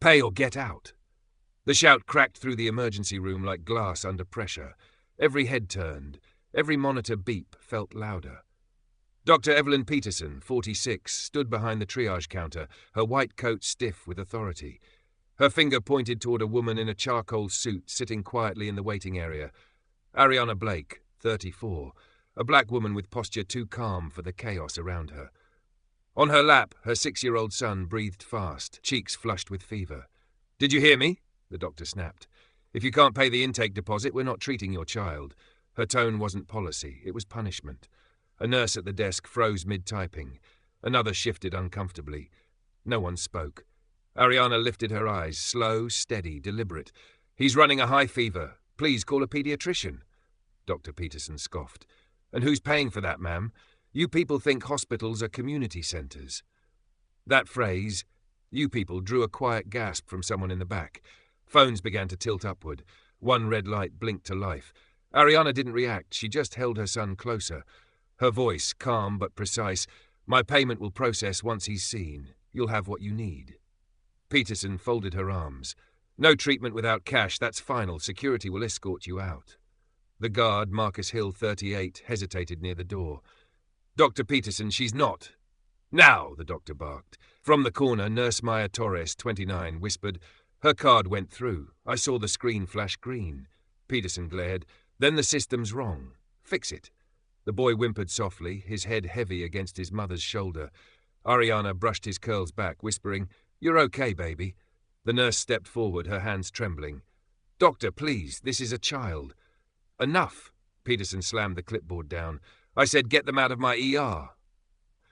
Pay or get out. The shout cracked through the emergency room like glass under pressure. Every head turned. Every monitor beep felt louder. Dr. Evelyn Peterson, 46, stood behind the triage counter, her white coat stiff with authority. Her finger pointed toward a woman in a charcoal suit sitting quietly in the waiting area. Ariana Blake, 34, a black woman with posture too calm for the chaos around her. On her lap, her 6-year-old son breathed fast, cheeks flushed with fever. "Did you hear me?" the doctor snapped. "If you can't pay the intake deposit, we're not treating your child." Her tone wasn't policy, it was punishment. A nurse at the desk froze mid-typing. Another shifted uncomfortably. No one spoke. Ariana lifted her eyes, slow, steady, deliberate. "He's running a high fever. Please call a pediatrician." Dr. Peterson scoffed. "And who's paying for that, ma'am? You people think hospitals are community centres." That phrase, "you people," drew a quiet gasp from someone in the back. Phones began to tilt upward. One red light blinked to life. Ariana didn't react, she just held her son closer. Her voice, calm but precise, "My payment will process once he's seen. You'll have what you need." Peterson folded her arms. "No treatment without cash, that's final. Security will escort you out." The guard, Marcus Hill, 38, hesitated near the door. "Dr. Peterson, she's not." "Now," the doctor barked. From the corner, Nurse Maya Torres, 29, whispered, "Her card went through. I saw the screen flash green." Peterson glared. "Then the system's wrong. Fix it." The boy whimpered softly, his head heavy against his mother's shoulder. Ariana brushed his curls back, whispering, "You're okay, baby." The nurse stepped forward, her hands trembling. "Doctor, please, this is a child." "Enough." Peterson slammed the clipboard down. "I said get them out of my ER."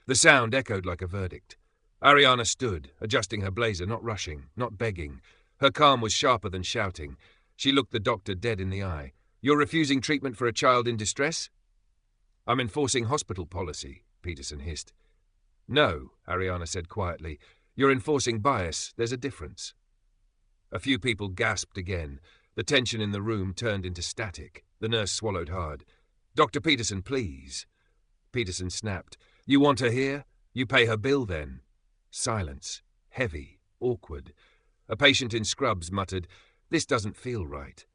The sound echoed like a verdict. Ariana stood, adjusting her blazer, not rushing, not begging. Her calm was sharper than shouting. She looked the doctor dead in the eye. "You're refusing treatment for a child in distress?" "I'm enforcing hospital policy," Peterson hissed. "No," Ariana said quietly. "You're enforcing bias. There's a difference." A few people gasped again. The tension in the room turned into static. The nurse swallowed hard. "Dr. Peterson, please." Peterson snapped. "You want her here? You pay her bill then." Silence. Heavy. Awkward. A patient in scrubs muttered, "This doesn't feel right."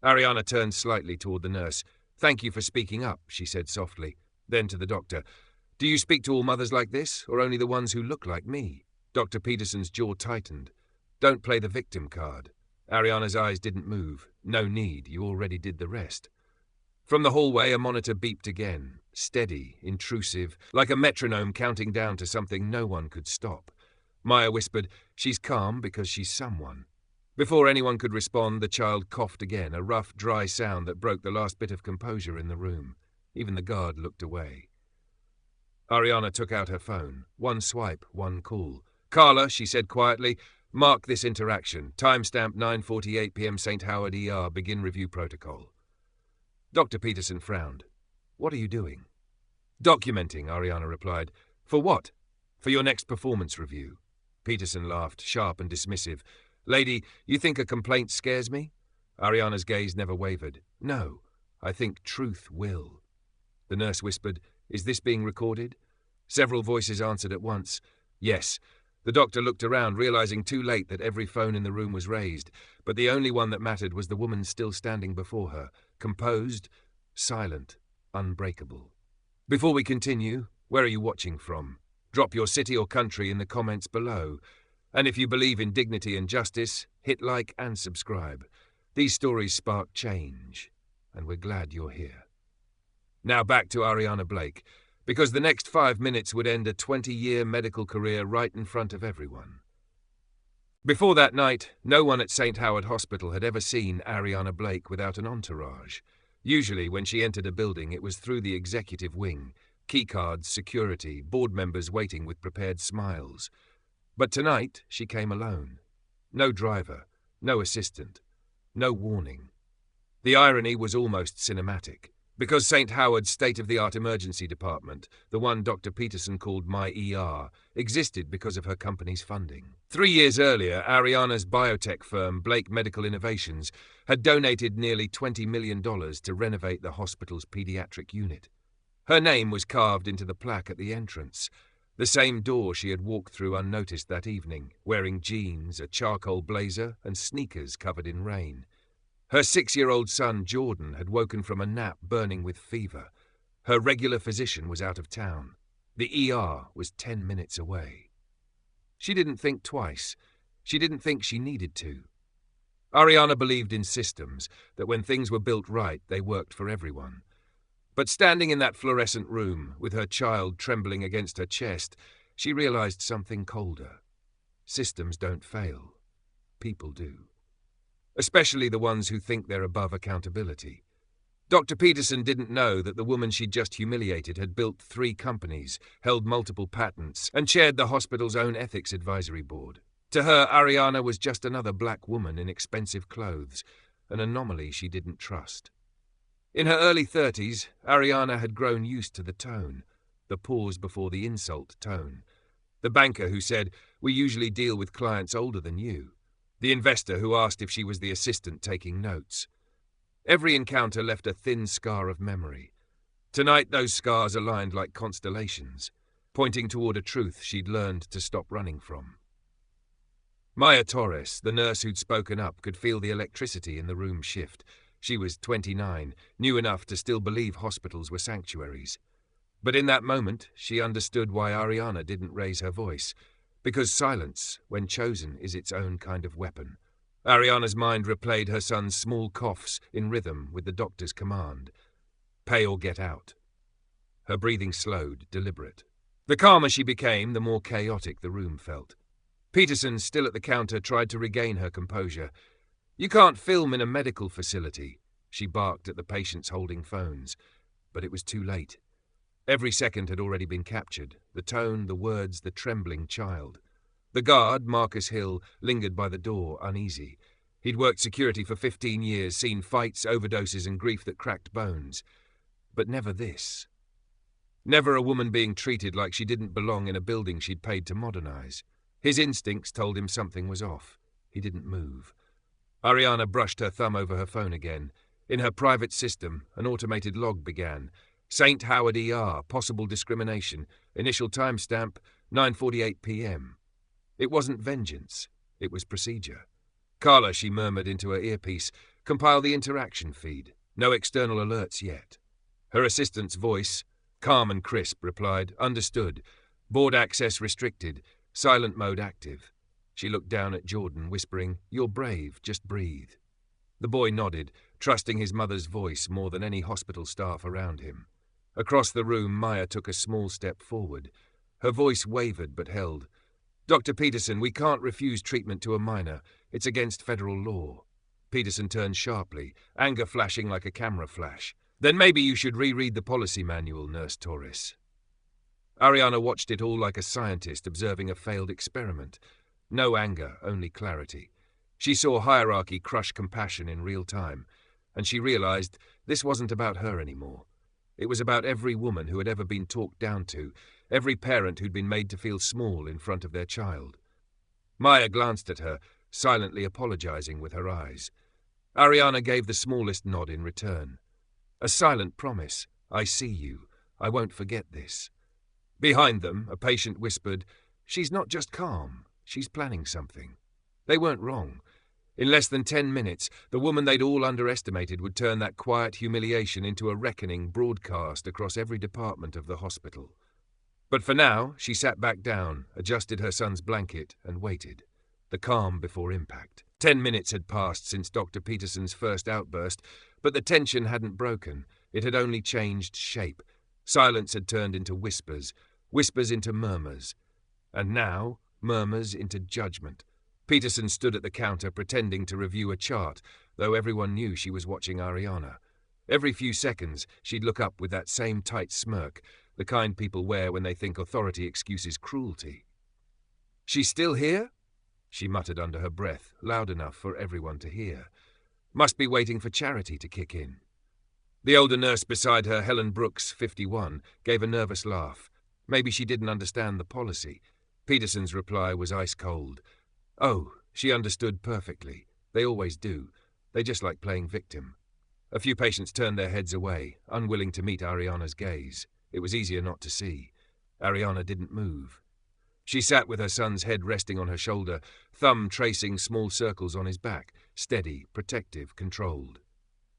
Ariana turned slightly toward the nurse. "Thank you for speaking up," she said softly. Then to the doctor, "Do you speak to all mothers like this, or only the ones who look like me?" Dr. Peterson's jaw tightened. "Don't play the victim card." Ariana's eyes didn't move. "No need, you already did the rest." From the hallway, a monitor beeped again. Steady, intrusive, like a metronome counting down to something no one could stop. Maya whispered, "She's calm because she's someone." Before anyone could respond, the child coughed again, a rough, dry sound that broke the last bit of composure in the room. Even the guard looked away. Ariana took out her phone. One swipe, one call. "Carla," she said quietly, "mark this interaction. Timestamp 9:48 p.m. St. Howard ER. Begin review protocol." Dr. Peterson frowned. "What are you doing?" "Documenting," Ariana replied. "For what?" "For your next performance review." Peterson laughed, sharp and dismissive. "Lady, you think a complaint scares me?" Ariana's gaze never wavered. "No, I think truth will." The nurse whispered, "Is this being recorded?" Several voices answered at once. "Yes." The doctor looked around, realizing too late that every phone in the room was raised, but the only one that mattered was the woman still standing before her, composed, silent, unbreakable. "Before we continue, where are you watching from? Drop your city or country in the comments below. And if you believe in dignity and justice, hit like and subscribe. These stories spark change, and we're glad you're here." Now back to Ariana Blake, because the next 5 minutes would end a 20-year medical career right in front of everyone. Before that night, no one at St. Howard Hospital had ever seen Ariana Blake without an entourage. Usually, when she entered a building, it was through the executive wing. Keycards, security, board members waiting with prepared smiles. But tonight, she came alone. No driver, no assistant, no warning. The irony was almost cinematic, because St. Howard's state-of-the-art emergency department, the one Dr. Peterson called My ER, existed because of her company's funding. 3 years earlier, Ariana's biotech firm, Blake Medical Innovations, had donated nearly $20 million to renovate the hospital's pediatric unit. Her name was carved into the plaque at the entrance. The same door she had walked through unnoticed that evening, wearing jeans, a charcoal blazer, and sneakers covered in rain. Her 6-year-old son, Jordan, had woken from a nap burning with fever. Her regular physician was out of town. The ER was 10 minutes away. She didn't think twice. She didn't think she needed to. Ariana believed in systems, that when things were built right, they worked for everyone. But standing in that fluorescent room, with her child trembling against her chest, she realized something colder. Systems don't fail. People do. Especially the ones who think they're above accountability. Dr. Peterson didn't know that the woman she'd just humiliated had built 3 companies, held multiple patents, and chaired the hospital's own ethics advisory board. To her, Ariana was just another black woman in expensive clothes, an anomaly she didn't trust. In her early 30s, Ariana had grown used to the tone, the pause before the insult tone. The banker who said, "We usually deal with clients older than you." The investor who asked if she was the assistant taking notes. Every encounter left a thin scar of memory. Tonight those scars aligned like constellations, pointing toward a truth she'd learned to stop running from. Maya Torres, the nurse who'd spoken up, could feel the electricity in the room shift. She was 29, new enough to still believe hospitals were sanctuaries. But in that moment, she understood why Ariana didn't raise her voice, because silence, when chosen, is its own kind of weapon. Ariana's mind replayed her son's small coughs in rhythm with the doctor's command. Pay or get out. Her breathing slowed, deliberate. The calmer she became, the more chaotic the room felt. Peterson, still at the counter, tried to regain her composure. "You can't film in a medical facility," she barked at the patients holding phones. But it was too late. Every second had already been captured, the tone, the words, the trembling child. The guard, Marcus Hill, lingered by the door, uneasy. He'd worked security for 15 years, seen fights, overdoses, and grief that cracked bones. But never this. Never a woman being treated like she didn't belong in a building she'd paid to modernize. His instincts told him something was off. He didn't move. Ariana brushed her thumb over her phone again. In her private system, an automated log began. St. Howard ER, possible discrimination. Initial timestamp, 9:48 p.m. It wasn't vengeance. It was procedure. "Carla," she murmured into her earpiece, "compile the interaction feed. No external alerts yet." Her assistant's voice, calm and crisp, replied, "Understood. Board access restricted. Silent mode active." She looked down at Jordan, whispering, "You're brave, just breathe." The boy nodded, trusting his mother's voice more than any hospital staff around him. Across the room, Maya took a small step forward. Her voice wavered but held. "Dr. Peterson, we can't refuse treatment to a minor. It's against federal law." Peterson turned sharply, anger flashing like a camera flash. "Then maybe you should reread the policy manual, Nurse Torres." Ariana watched it all like a scientist observing a failed experiment. No anger, only clarity. She saw hierarchy crush compassion in real time, and she realized this wasn't about her anymore. It was about every woman who had ever been talked down to, every parent who'd been made to feel small in front of their child. Maya glanced at her, silently apologizing with her eyes. Ariana gave the smallest nod in return. A silent promise, "I see you. I won't forget this." Behind them, a patient whispered, "She's not just calm. She's planning something." They weren't wrong. In less than 10 minutes, the woman they'd all underestimated would turn that quiet humiliation into a reckoning broadcast across every department of the hospital. But for now, she sat back down, adjusted her son's blanket, and waited. The calm before impact. 10 minutes had passed since Dr. Peterson's first outburst, but the tension hadn't broken. It had only changed shape. Silence had turned into whispers, whispers into murmurs. And now, murmurs into judgment. Peterson stood at the counter pretending to review a chart, though everyone knew she was watching Ariana. Every few seconds, she'd look up with that same tight smirk, the kind people wear when they think authority excuses cruelty. "She's still here?" she muttered under her breath, loud enough for everyone to hear. Must be waiting for charity to kick in. The older nurse beside her, Helen Brooks, 51, gave a nervous laugh. Maybe she didn't understand the policy. Peterson's reply was ice cold. Oh, she understood perfectly. They always do. They just like playing victim. A few patients turned their heads away, unwilling to meet Ariana's gaze. It was easier not to see. Ariana didn't move. She sat with her son's head resting on her shoulder, thumb tracing small circles on his back, steady, protective, controlled.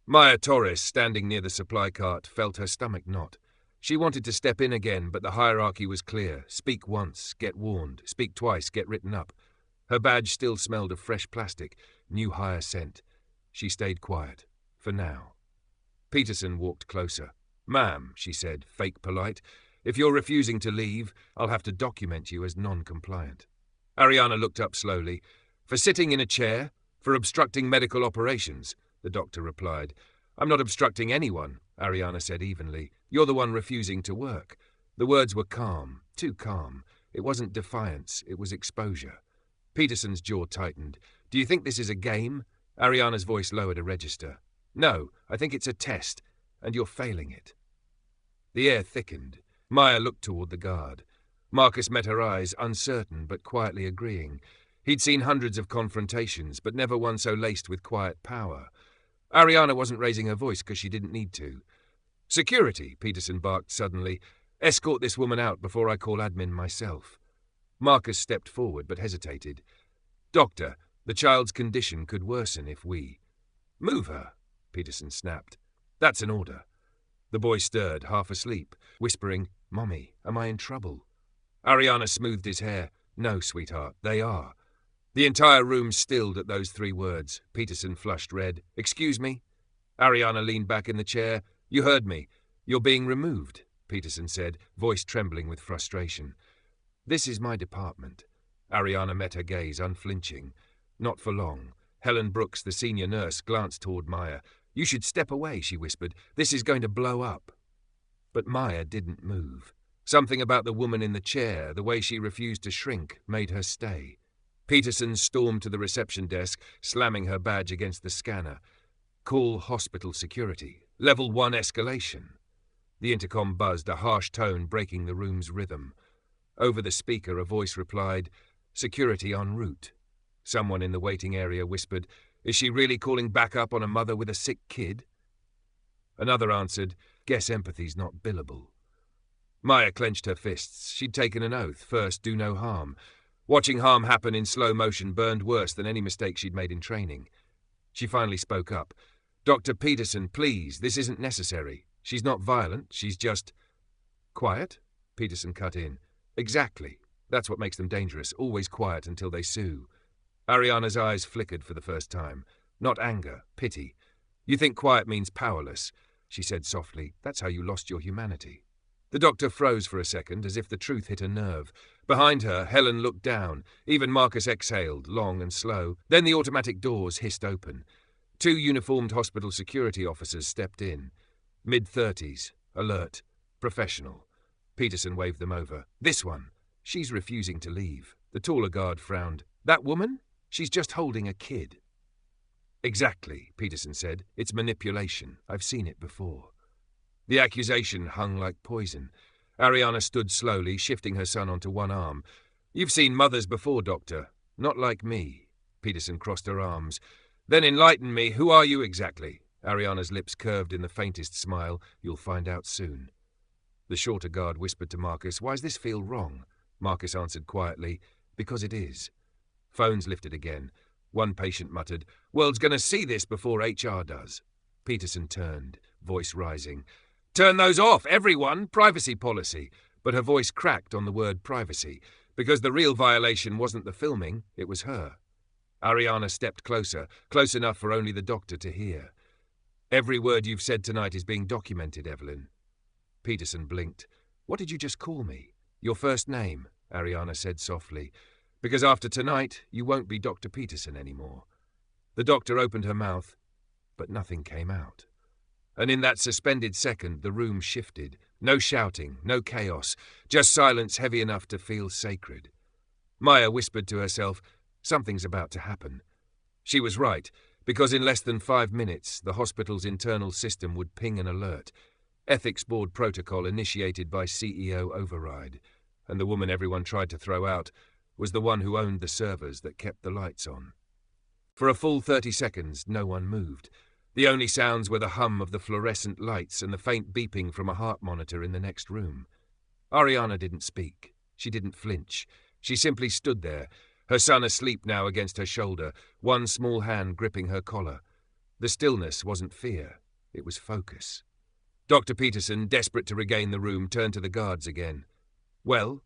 Maya Torres, standing near the supply cart, felt her stomach knot. She wanted to step in again, but the hierarchy was clear. Speak once, get warned. Speak twice, get written up. Her badge still smelled of fresh plastic, new higher scent. She stayed quiet, for now. Peterson walked closer. "Ma'am," she said, fake polite, "if you're refusing to leave, I'll have to document you as non-compliant." Ariana looked up slowly. "For sitting in a chair? For obstructing medical operations?" the doctor replied. "I'm not obstructing anyone," Ariana said evenly. "You're the one refusing to work." The words were calm, too calm. It wasn't defiance, it was exposure. Peterson's jaw tightened. "Do you think this is a game?" Ariana's voice lowered a register. "No, I think it's a test, and you're failing it." The air thickened. Maya looked toward the guard. Marcus met her eyes, uncertain but quietly agreeing. He'd seen hundreds of confrontations, but never one so laced with quiet power. Ariana wasn't raising her voice because she didn't need to. "Security," Peterson barked suddenly. "Escort this woman out before I call admin myself." Marcus stepped forward but hesitated. "Doctor, the child's condition could worsen if we—" "Move her," Peterson snapped. "That's an order." The boy stirred, half asleep, whispering, "Mommy, am I in trouble?" Ariana smoothed his hair. "No, sweetheart, they are." The entire room stilled at those 3 words. Peterson flushed red. "Excuse me?" Ariana leaned back in the chair. "You heard me. You're being removed," Peterson said, voice trembling with frustration. "This is my department." Ariana met her gaze, unflinching. Not for long. Helen Brooks, the senior nurse, glanced toward Maya. "You should step away," she whispered. "This is going to blow up." But Maya didn't move. Something about the woman in the chair, the way she refused to shrink, made her stay. Peterson stormed to the reception desk, slamming her badge against the scanner. "Call hospital security. Level 1 escalation." The intercom buzzed, a harsh tone breaking the room's rhythm. Over the speaker, a voice replied, "Security en route." Someone in the waiting area whispered, "Is she really calling backup on a mother with a sick kid?" Another answered, "Guess empathy's not billable." Maya clenched her fists. She'd taken an oath, first do no harm. Watching harm happen in slow motion burned worse than any mistake she'd made in training. She finally spoke up. "Dr. Peterson, please, this isn't necessary. She's not violent, she's just—" "Quiet?" Peterson cut in. "Exactly. That's what makes them dangerous, always quiet until they sue." Ariana's eyes flickered for the first time. Not anger, pity. "You think quiet means powerless," she said softly. "That's how you lost your humanity." The doctor froze for a second, as if the truth hit a nerve. Behind her, Helen looked down. Even Marcus exhaled, long and slow. Then the automatic doors hissed open. 2 uniformed hospital security officers stepped in. Mid-30s, alert, professional. Peterson waved them over. "This one. She's refusing to leave." The taller guard frowned. "That woman? She's just holding a kid." "Exactly," Peterson said. "It's manipulation. I've seen it before." The accusation hung like poison. Ariana stood slowly, shifting her son onto one arm. "You've seen mothers before, Doctor. Not like me." Peterson crossed her arms. "Then enlighten me. Who are you exactly?" Ariana's lips curved in the faintest smile. "You'll find out soon." The shorter guard whispered to Marcus, "Why does this feel wrong?" Marcus answered quietly, "Because it is." Phones lifted again. One patient muttered, "World's going to see this before HR does." Peterson turned, voice rising. "Turn those off, everyone! Privacy policy." But her voice cracked on the word privacy, because the real violation wasn't the filming, it was her. Ariana stepped closer, close enough for only the doctor to hear. "Every word you've said tonight is being documented, Evelyn." Peterson blinked. "What did you just call me?" "Your first name," Ariana said softly. "Because after tonight, you won't be Dr. Peterson anymore." The doctor opened her mouth, but nothing came out. And in that suspended second, the room shifted. No shouting, no chaos, just silence heavy enough to feel sacred. Maya whispered to herself, "Something's about to happen." She was right, because in less than 5 minutes, the hospital's internal system would ping an alert. Ethics board protocol initiated by CEO override. And the woman everyone tried to throw out was the one who owned the servers that kept the lights on. For a full 30 seconds, no one moved. The only sounds were the hum of the fluorescent lights and the faint beeping from a heart monitor in the next room. Ariana didn't speak. She didn't flinch. She simply stood there, her son asleep now against her shoulder, one small hand gripping her collar. The stillness wasn't fear. It was focus. Dr. Peterson, desperate to regain the room, turned to the guards again. "Well,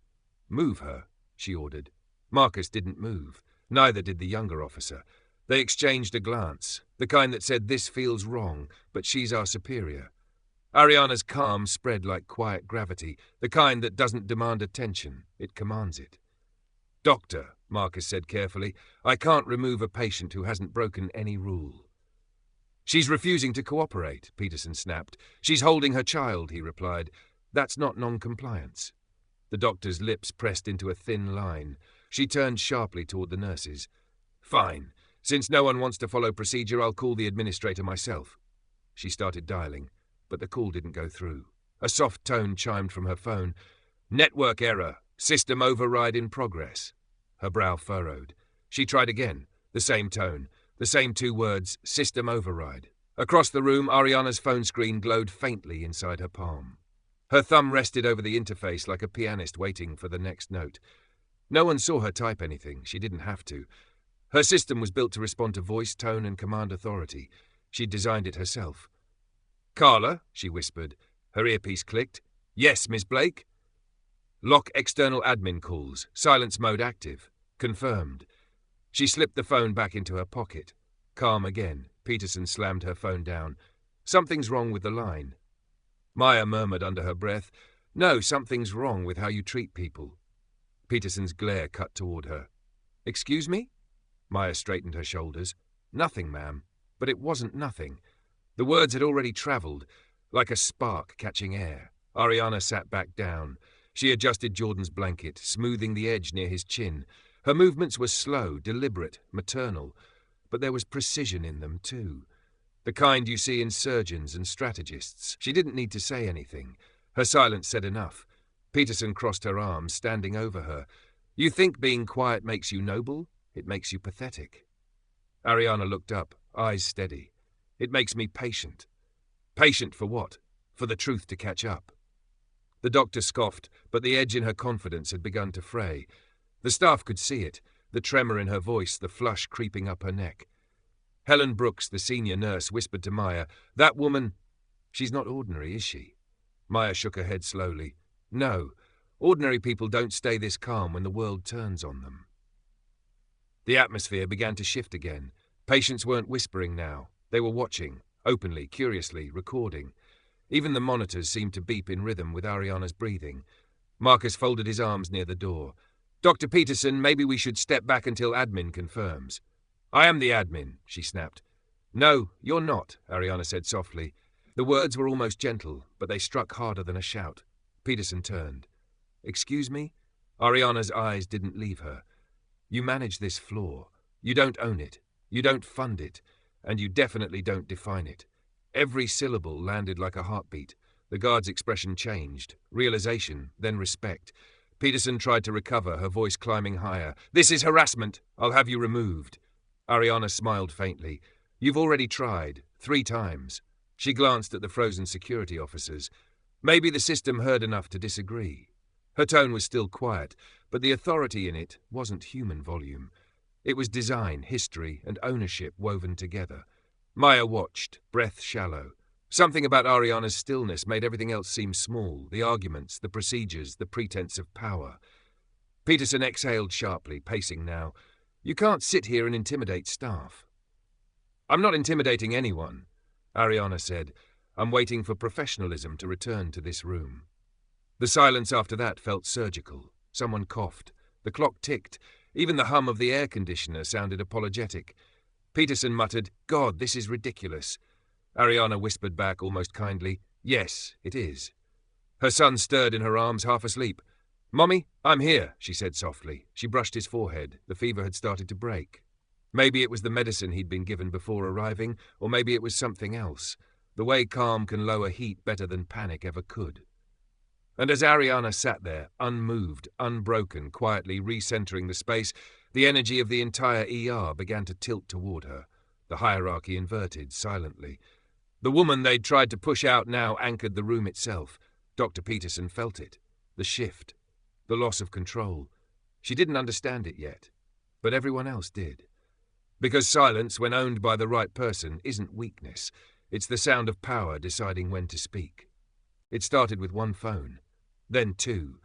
move her," she ordered. Marcus didn't move. Neither did the younger officer. They exchanged a glance, the kind that said, "This feels wrong, but she's our superior." Ariana's calm spread like quiet gravity, the kind that doesn't demand attention, it commands it. "Doctor," Marcus said carefully, "I can't remove a patient who hasn't broken any rule." "She's refusing to cooperate," Peterson snapped. "She's holding her child," he replied. "That's not non-compliance." The doctor's lips pressed into a thin line. She turned sharply toward the nurses. "Fine. Since no one wants to follow procedure, I'll call the administrator myself." She started dialing, but the call didn't go through. A soft tone chimed from her phone. "Network error. System override in progress." Her brow furrowed. She tried again. The same tone. The same two words, system override. Across the room, Ariana's phone screen glowed faintly inside her palm. Her thumb rested over the interface like a pianist waiting for the next note. No one saw her type anything. She didn't have to. Her system was built to respond to voice, tone, and command authority. She'd designed it herself. "Carla," she whispered. Her earpiece clicked. "Yes, Miss Blake?" "Lock external admin calls. Silence mode active. Confirmed." She slipped the phone back into her pocket. Calm again, Peterson slammed her phone down. "Something's wrong with the line." Maya murmured under her breath, "No, something's wrong with how you treat people." Peterson's glare cut toward her. "Excuse me?" Maya straightened her shoulders. "Nothing, ma'am." But it wasn't nothing. The words had already travelled, like a spark catching air. Ariana sat back down. She adjusted Jordan's blanket, smoothing the edge near his chin. Her movements were slow, deliberate, maternal, but there was precision in them, too. The kind you see in surgeons and strategists. She didn't need to say anything. Her silence said enough. Peterson crossed her arms, standing over her. "You think being quiet makes you noble? It makes you pathetic." Ariana looked up, eyes steady. "It makes me patient." "Patient for what?" "For the truth to catch up." The doctor scoffed, but the edge in her confidence had begun to fray. The staff could see it, the tremor in her voice, the flush creeping up her neck. Helen Brooks, the senior nurse, whispered to Maya, "That woman, she's not ordinary, is she?" Maya shook her head slowly. "No, ordinary people don't stay this calm when the world turns on them." The atmosphere began to shift again. Patients weren't whispering now. They were watching, openly, curiously, recording. Even the monitors seemed to beep in rhythm with Ariana's breathing. Marcus folded his arms near the door. "Dr. Peterson, maybe we should step back until admin confirms." "I am the admin," she snapped. "No, you're not," Ariana said softly. The words were almost gentle, but they struck harder than a shout. Peterson turned. "Excuse me?" Ariana's eyes didn't leave her. "You manage this floor. You don't own it. You don't fund it. And you definitely don't define it." Every syllable landed like a heartbeat. The guard's expression changed. Realization, then respect. Peterson tried to recover, her voice climbing higher. "This is harassment. I'll have you removed." Ariana smiled faintly. "You've already tried. 3 times." She glanced at the frozen security officers. Maybe the system heard enough to disagree. Her tone was still quiet, but the authority in it wasn't human volume. It was design, history, and ownership woven together. Maya watched, breath shallow. Something about Ariana's stillness made everything else seem small, the arguments, the procedures, the pretense of power. Peterson exhaled sharply, pacing now. "You can't sit here and intimidate staff." "I'm not intimidating anyone," Ariana said. "I'm waiting for professionalism to return to this room." The silence after that felt surgical. Someone coughed. The clock ticked. Even the hum of the air conditioner sounded apologetic. Peterson muttered, "God, this is ridiculous." Ariana whispered back almost kindly, "Yes, it is." Her son stirred in her arms, half asleep. "Mommy, I'm here," she said softly. She brushed his forehead. The fever had started to break. Maybe it was the medicine he'd been given before arriving, or maybe it was something else. The way calm can lower heat better than panic ever could. And as Ariana sat there, unmoved, unbroken, quietly recentering the space, the energy of the entire ER began to tilt toward her. The hierarchy inverted, silently. The woman they'd tried to push out now anchored the room itself. Dr. Peterson felt it. the shift, the loss of control. She didn't understand it yet, but everyone else did. Because silence, when owned by the right person, isn't weakness. It's the sound of power deciding when to speak. It started with one phone, then two,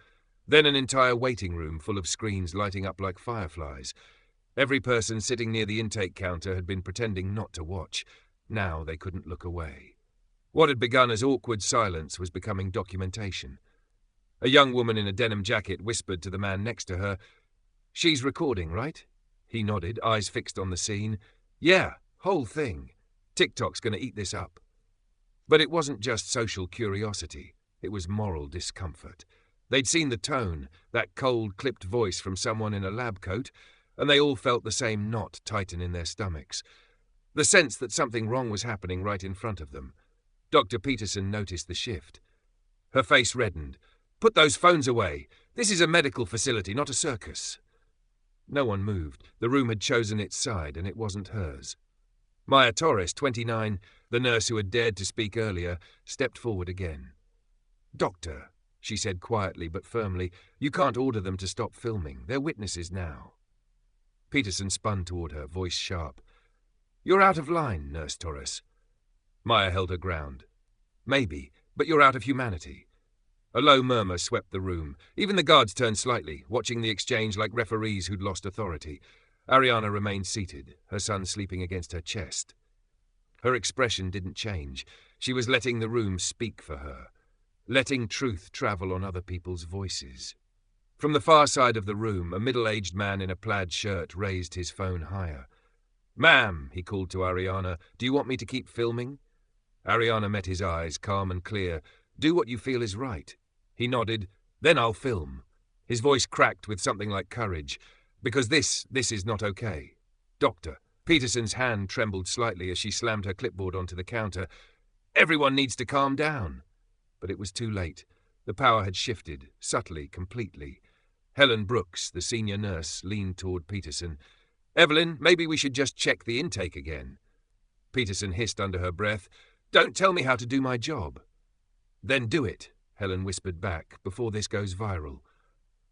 then an entire waiting room full of screens lighting up like fireflies. Every person sitting near the intake counter had been pretending not to watch. Now they couldn't look away. What had begun as awkward silence was becoming documentation. A young woman in a denim jacket whispered to the man next to her, "She's recording, right?" He nodded, eyes fixed on the scene. "Yeah, whole thing. TikTok's going to eat this up." But it wasn't just social curiosity. It was moral discomfort. They'd seen the tone, that cold, clipped voice from someone in a lab coat, and they all felt the same knot tighten in their stomachs. The sense that something wrong was happening right in front of them. Dr. Peterson noticed the shift. Her face reddened. "Put those phones away. This is a medical facility, not a circus." No one moved. The room had chosen its side, and it wasn't hers. Maya Torres, 29, the nurse who had dared to speak earlier, stepped forward again. "Doctor," she said quietly but firmly, "you can't order them to stop filming. They're witnesses now." Peterson spun toward her, voice sharp. "You're out of line, Nurse Torres." Maya held her ground. "Maybe, but you're out of humanity." A low murmur swept the room. Even the guards turned slightly, watching the exchange like referees who'd lost authority. Ariana remained seated, her son sleeping against her chest. Her expression didn't change. She was letting the room speak for her, letting truth travel on other people's voices. From the far side of the room, a middle-aged man in a plaid shirt raised his phone higher. "Ma'am," he called to Ariana, "do you want me to keep filming?" Ariana met his eyes, calm and clear. "Do what you feel is right." He nodded. "Then I'll film." His voice cracked with something like courage. "Because this is not okay. Doctor." Peterson's hand trembled slightly as she slammed her clipboard onto the counter. "Everyone needs to calm down." But it was too late. The power had shifted, subtly, completely. Helen Brooks, the senior nurse, leaned toward Peterson. "Evelyn, maybe we should just check the intake again." Peterson hissed under her breath, "Don't tell me how to do my job." "Then do it," Helen whispered back, "before this goes viral."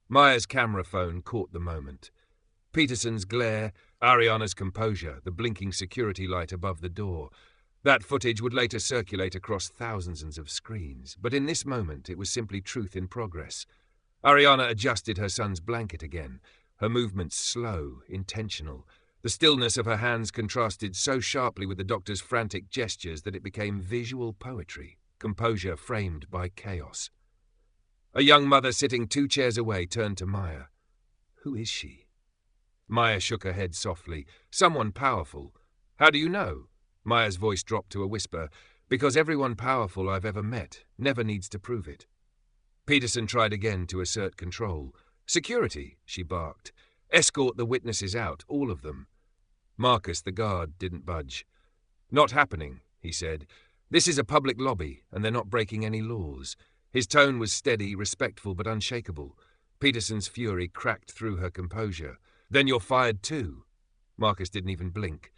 Maya's camera phone caught the moment. Peterson's glare, Ariana's composure, the blinking security light above the door. That footage would later circulate across thousands of screens, but in this moment it was simply truth in progress. Ariana adjusted her son's blanket again, her movements slow, intentional. The stillness of her hands contrasted so sharply with the doctor's frantic gestures that it became visual poetry, composure framed by chaos. A young mother sitting 2 chairs away turned to Maya. "Who is she?" Maya shook her head softly. "Someone powerful." "How do you know?" Maya's voice dropped to a whisper. "Because everyone powerful I've ever met never needs to prove it." Peterson tried again to assert control. "Security," she barked. "Escort the witnesses out, all of them." Marcus, the guard, didn't budge. "Not happening," he said. "This is a public lobby, and they're not breaking any laws." His tone was steady, respectful, but unshakable. Peterson's fury cracked through her composure. "Then you're fired too." Marcus didn't even blink.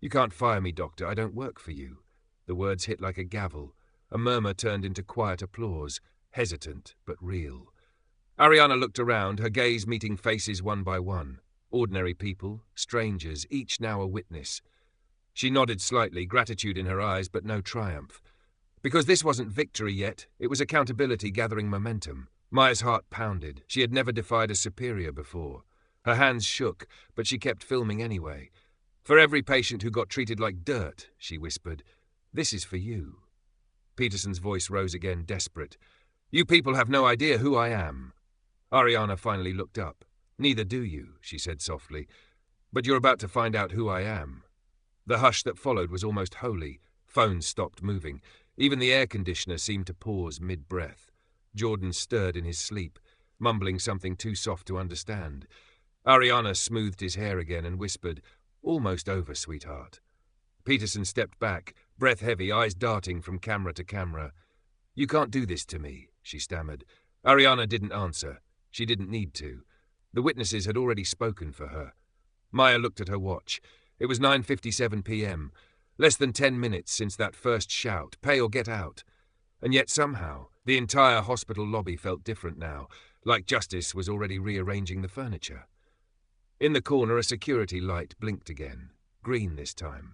"You can't fire me, Doctor. I don't work for you." The words hit like a gavel. A murmur turned into quiet applause, hesitant but real. Ariana looked around, her gaze meeting faces one by one. Ordinary people, strangers, each now a witness. She nodded slightly, gratitude in her eyes, but no triumph. Because this wasn't victory yet, it was accountability gathering momentum. Maya's heart pounded. She had never defied a superior before. Her hands shook, but she kept filming anyway. "For every patient who got treated like dirt," she whispered, "this is for you." Peterson's voice rose again, desperate. "You people have no idea who I am." Ariana finally looked up. "Neither do you," she said softly. "But you're about to find out who I am." The hush that followed was almost holy. Phones stopped moving. Even the air conditioner seemed to pause mid-breath. Jordan stirred in his sleep, mumbling something too soft to understand. Ariana smoothed his hair again and whispered, "Almost over, sweetheart." Peterson stepped back, breath heavy, eyes darting from camera to camera. "You can't do this to me," she stammered. Ariana didn't answer. She didn't need to. The witnesses had already spoken for her. Maya looked at her watch. It was 9:57 p.m., less than 10 minutes since that first shout, "Pay or get out." And yet somehow, The entire hospital lobby felt different now, like justice was already rearranging the furniture. In the corner, a security light blinked again, green this time.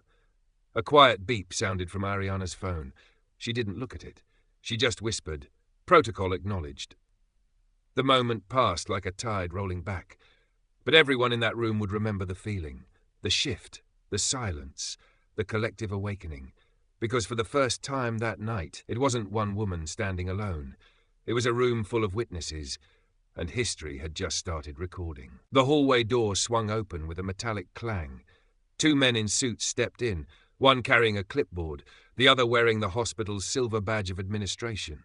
A quiet beep sounded from Ariana's phone. She didn't look at it. She just whispered, "Protocol acknowledged." The moment passed like a tide rolling back, but everyone in that room would remember the feeling, the shift, the silence, the collective awakening, because for the first time that night, it wasn't one woman standing alone. It was a room full of witnesses, and history had just started recording. The hallway door swung open with a metallic clang. Two men in suits stepped in, one carrying a clipboard, the other wearing the hospital's silver badge of administration.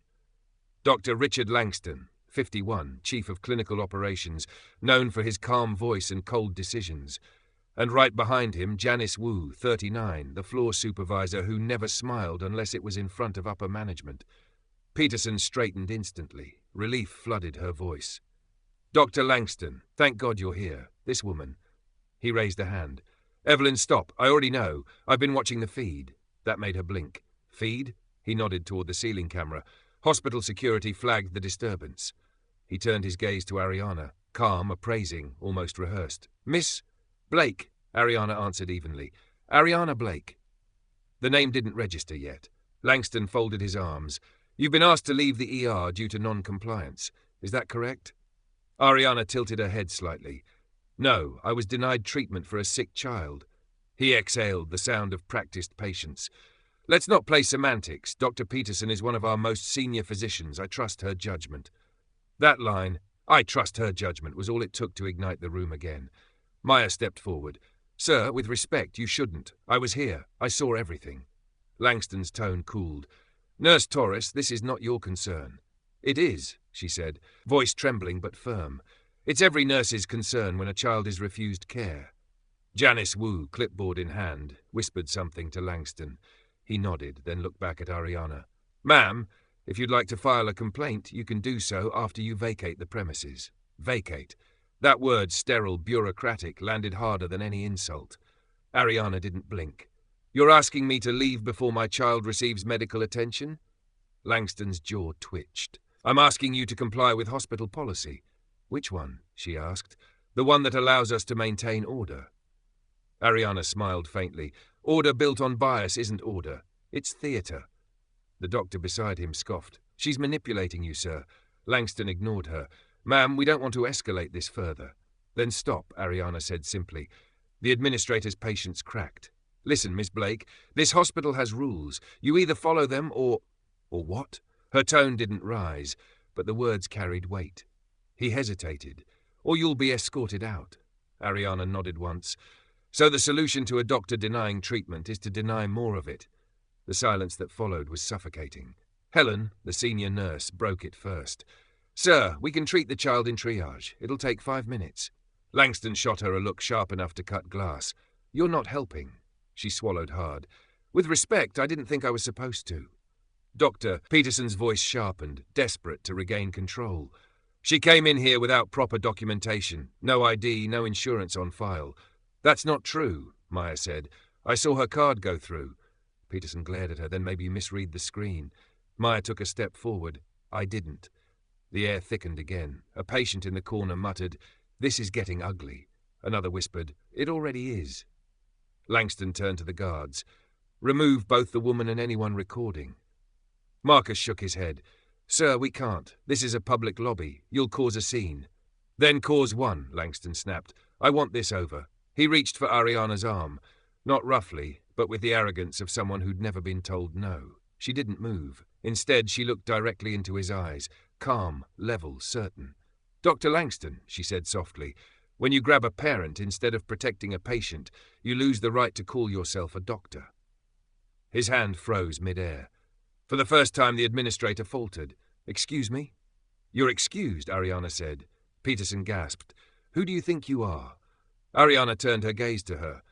Dr. Richard Langston, 51, Chief of Clinical Operations, known for his calm voice and cold decisions. And right behind him, Janice Wu, 39, the floor supervisor who never smiled unless it was in front of upper management. Peterson straightened instantly. Relief flooded her voice. "Dr. Langston, thank God you're here. This woman." He raised a hand. "Evelyn, stop. I already know. I've been watching the feed." That made her blink. "Feed?" He nodded toward the ceiling camera. Hospital security flagged the disturbance. He turned his gaze to Ariana, calm, appraising, almost rehearsed. "Miss Blake," Ariana answered evenly. "Ariana Blake." The name didn't register yet. Langston folded his arms. "You've been asked to leave the ER due to non-compliance. Is that correct?" Ariana tilted her head slightly. "No, I was denied treatment for a sick child." He exhaled, the sound of practiced patience. "Let's not play semantics. Dr. Peterson is one of our most senior physicians. I trust her judgment." That line, "I trust her judgment," was all it took to ignite the room again. Maya stepped forward. "Sir, with respect, you shouldn't. I was here. I saw everything." Langston's tone cooled. "Nurse Torres, this is not your concern." "It is," she said, voice trembling but firm. "It's every nurse's concern when a child is refused care." Janice Wu, clipboard in hand, whispered something to Langston. He nodded, then looked back at Ariana. "Ma'am, if you'd like to file a complaint, you can do so after you vacate the premises." Vacate. That word, sterile, bureaucratic, landed harder than any insult. Ariana didn't blink. "You're asking me to leave before my child receives medical attention?" Langston's jaw twitched. "I'm asking you to comply with hospital policy." "Which one?" she asked. "The one that allows us to maintain order." Ariana smiled faintly. "Order built on bias isn't order. It's theatre." The doctor beside him scoffed. "She's manipulating you, sir." Langston ignored her. "Ma'am, we don't want to escalate this further." "Then stop," Ariana said simply. The administrator's patience cracked. "Listen, Miss Blake, this hospital has rules. You either follow them or what?" Her tone didn't rise, but the words carried weight. He hesitated. "Or you'll be escorted out." Ariana nodded once. "So the solution to a doctor denying treatment is to deny more of it." The silence that followed was suffocating. Helen, the senior nurse, broke it first. "Sir, we can treat the child in triage. It'll take 5 minutes." Langston shot her a look sharp enough to cut glass. "You're not helping." She swallowed hard. "With respect, I didn't think I was supposed to." "Doctor," Peterson's voice sharpened, desperate to regain control. "She came in here without proper documentation. No ID, no insurance on file." "That's not true," Maya said. "I saw her card go through." Peterson glared at her. "Then maybe you misread the screen." Maya took a step forward. "I didn't." The air thickened again. A patient in the corner muttered, "This is getting ugly." Another whispered, "It already is." Langston turned to the guards. "Remove both the woman and anyone recording." Marcus shook his head. "Sir, we can't. This is a public lobby. You'll cause a scene." "Then cause one," Langston snapped. "I want this over." He reached for Ariana's arm. Not roughly, but with the arrogance of someone who'd never been told no. She didn't move. Instead, she looked directly into his eyes, calm, level, certain. "Dr. Langston," she said softly, "when you grab a parent instead of protecting a patient, you lose the right to call yourself a doctor." His hand froze mid-air. For the first time, the administrator faltered. "Excuse me?" "You're excused," Ariana said. Peterson gasped. "Who do you think you are?" Ariana turned her gaze to her.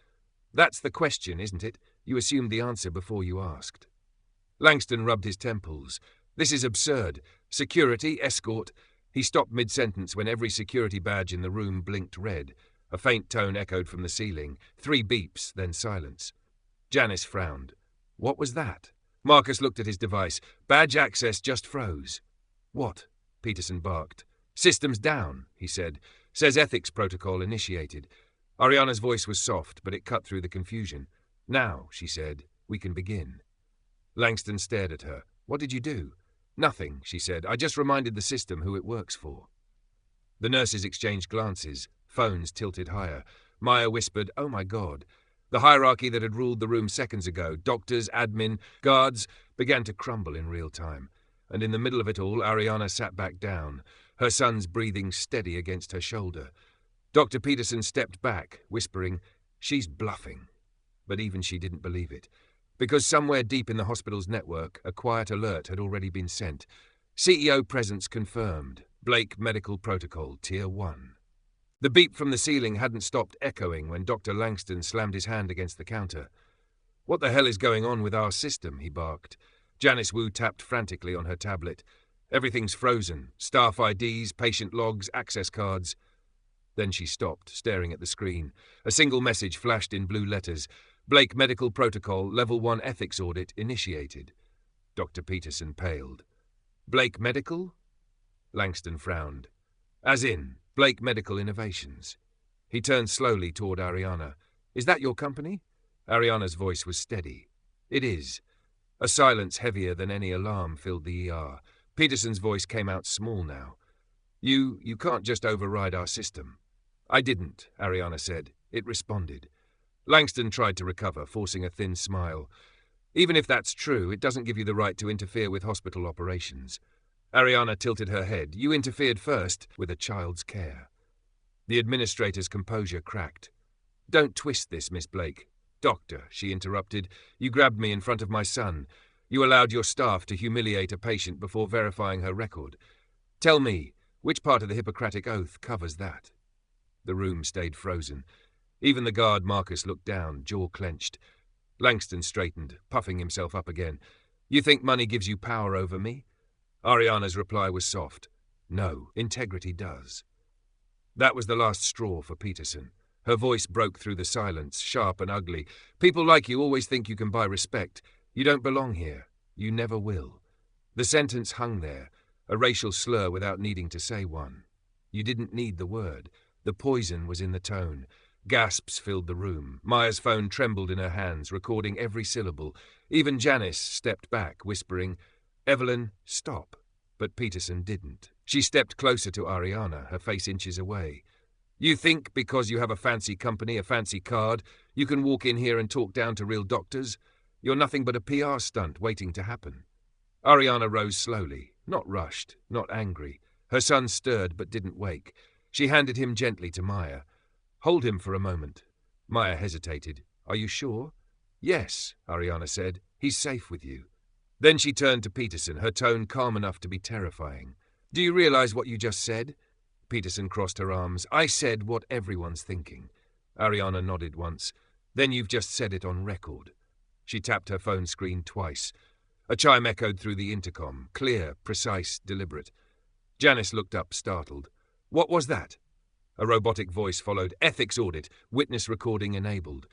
"That's the question, isn't it? You assumed the answer before you asked." Langston rubbed his temples. "This is absurd. Security, escort." He stopped mid-sentence when every security badge in the room blinked red. A faint tone echoed from the ceiling. 3 beeps, then silence. Janice frowned. "What was that?" Marcus looked at his device. "Badge access just froze." What? Peterson barked. System's down, he said. Says ethics protocol initiated. Ariana's voice was soft, but it cut through the confusion. Now, she said, we can begin. Langston stared at her. What did you do? Nothing, she said. I just reminded the system who it works for. The nurses exchanged glances, phones tilted higher. Maya whispered, oh my God. The hierarchy that had ruled the room seconds ago, doctors, admin, guards, began to crumble in real time. And in the middle of it all, Ariana sat back down, her son's breathing steady against her shoulder. Dr. Peterson stepped back, whispering, she's bluffing. But even she didn't believe it. Because somewhere deep in the hospital's network, a quiet alert had already been sent. CEO presence confirmed. Blake Medical Protocol, Tier 1. The beep from the ceiling hadn't stopped echoing when Dr. Langston slammed his hand against the counter. What the hell is going on with our system, he barked. Janice Wu tapped frantically on her tablet. Everything's frozen. Staff IDs, patient logs, access cards. Then she stopped, staring at the screen. A single message flashed in blue letters. Blake Medical Protocol, Level 1 Ethics Audit initiated. Dr. Peterson paled. Blake Medical? Langston frowned. As in, Blake Medical Innovations. He turned slowly toward Ariana. Is that your company? Ariana's voice was steady. It is. A silence heavier than any alarm filled the ER. Peterson's voice came out small now. You can't just override our system. I didn't, Ariana said. It responded. Langston tried to recover, forcing a thin smile. Even if that's true, it doesn't give you the right to interfere with hospital operations. Ariana tilted her head. You interfered first with a child's care. The administrator's composure cracked. Don't twist this, Miss Blake. Doctor, she interrupted, you grabbed me in front of my son. You allowed your staff to humiliate a patient before verifying her record. Tell me, which part of the Hippocratic Oath covers that? The room stayed frozen. Even the guard Marcus looked down, jaw clenched. Langston straightened, puffing himself up again. You think money gives you power over me? Ariana's reply was soft. No, integrity does. That was the last straw for Peterson. Her voice broke through the silence, sharp and ugly. People like you always think you can buy respect. You don't belong here. You never will. The sentence hung there, a racial slur without needing to say one. You didn't need the word. The poison was in the tone. Gasps filled the room. Maya's phone trembled in her hands, recording every syllable. Even Janice stepped back, whispering, Evelyn, stop. But Peterson didn't. She stepped closer to Ariana, her face inches away. You think because you have a fancy company, a fancy card, you can walk in here and talk down to real doctors? You're nothing but a PR stunt waiting to happen. Ariana rose slowly, not rushed, not angry. Her son stirred but didn't wake. She handed him gently to Maya. Hold him for a moment. Maya hesitated. Are you sure? Yes, Ariana said. He's safe with you. Then she turned to Peterson, her tone calm enough to be terrifying. Do you realize what you just said? Peterson crossed her arms. I said what everyone's thinking. Ariana nodded once. Then you've just said it on record. She tapped her phone screen twice. A chime echoed through the intercom, clear, precise, deliberate. Janice looked up, startled. What was that? A robotic voice followed. Ethics audit. Witness recording enabled.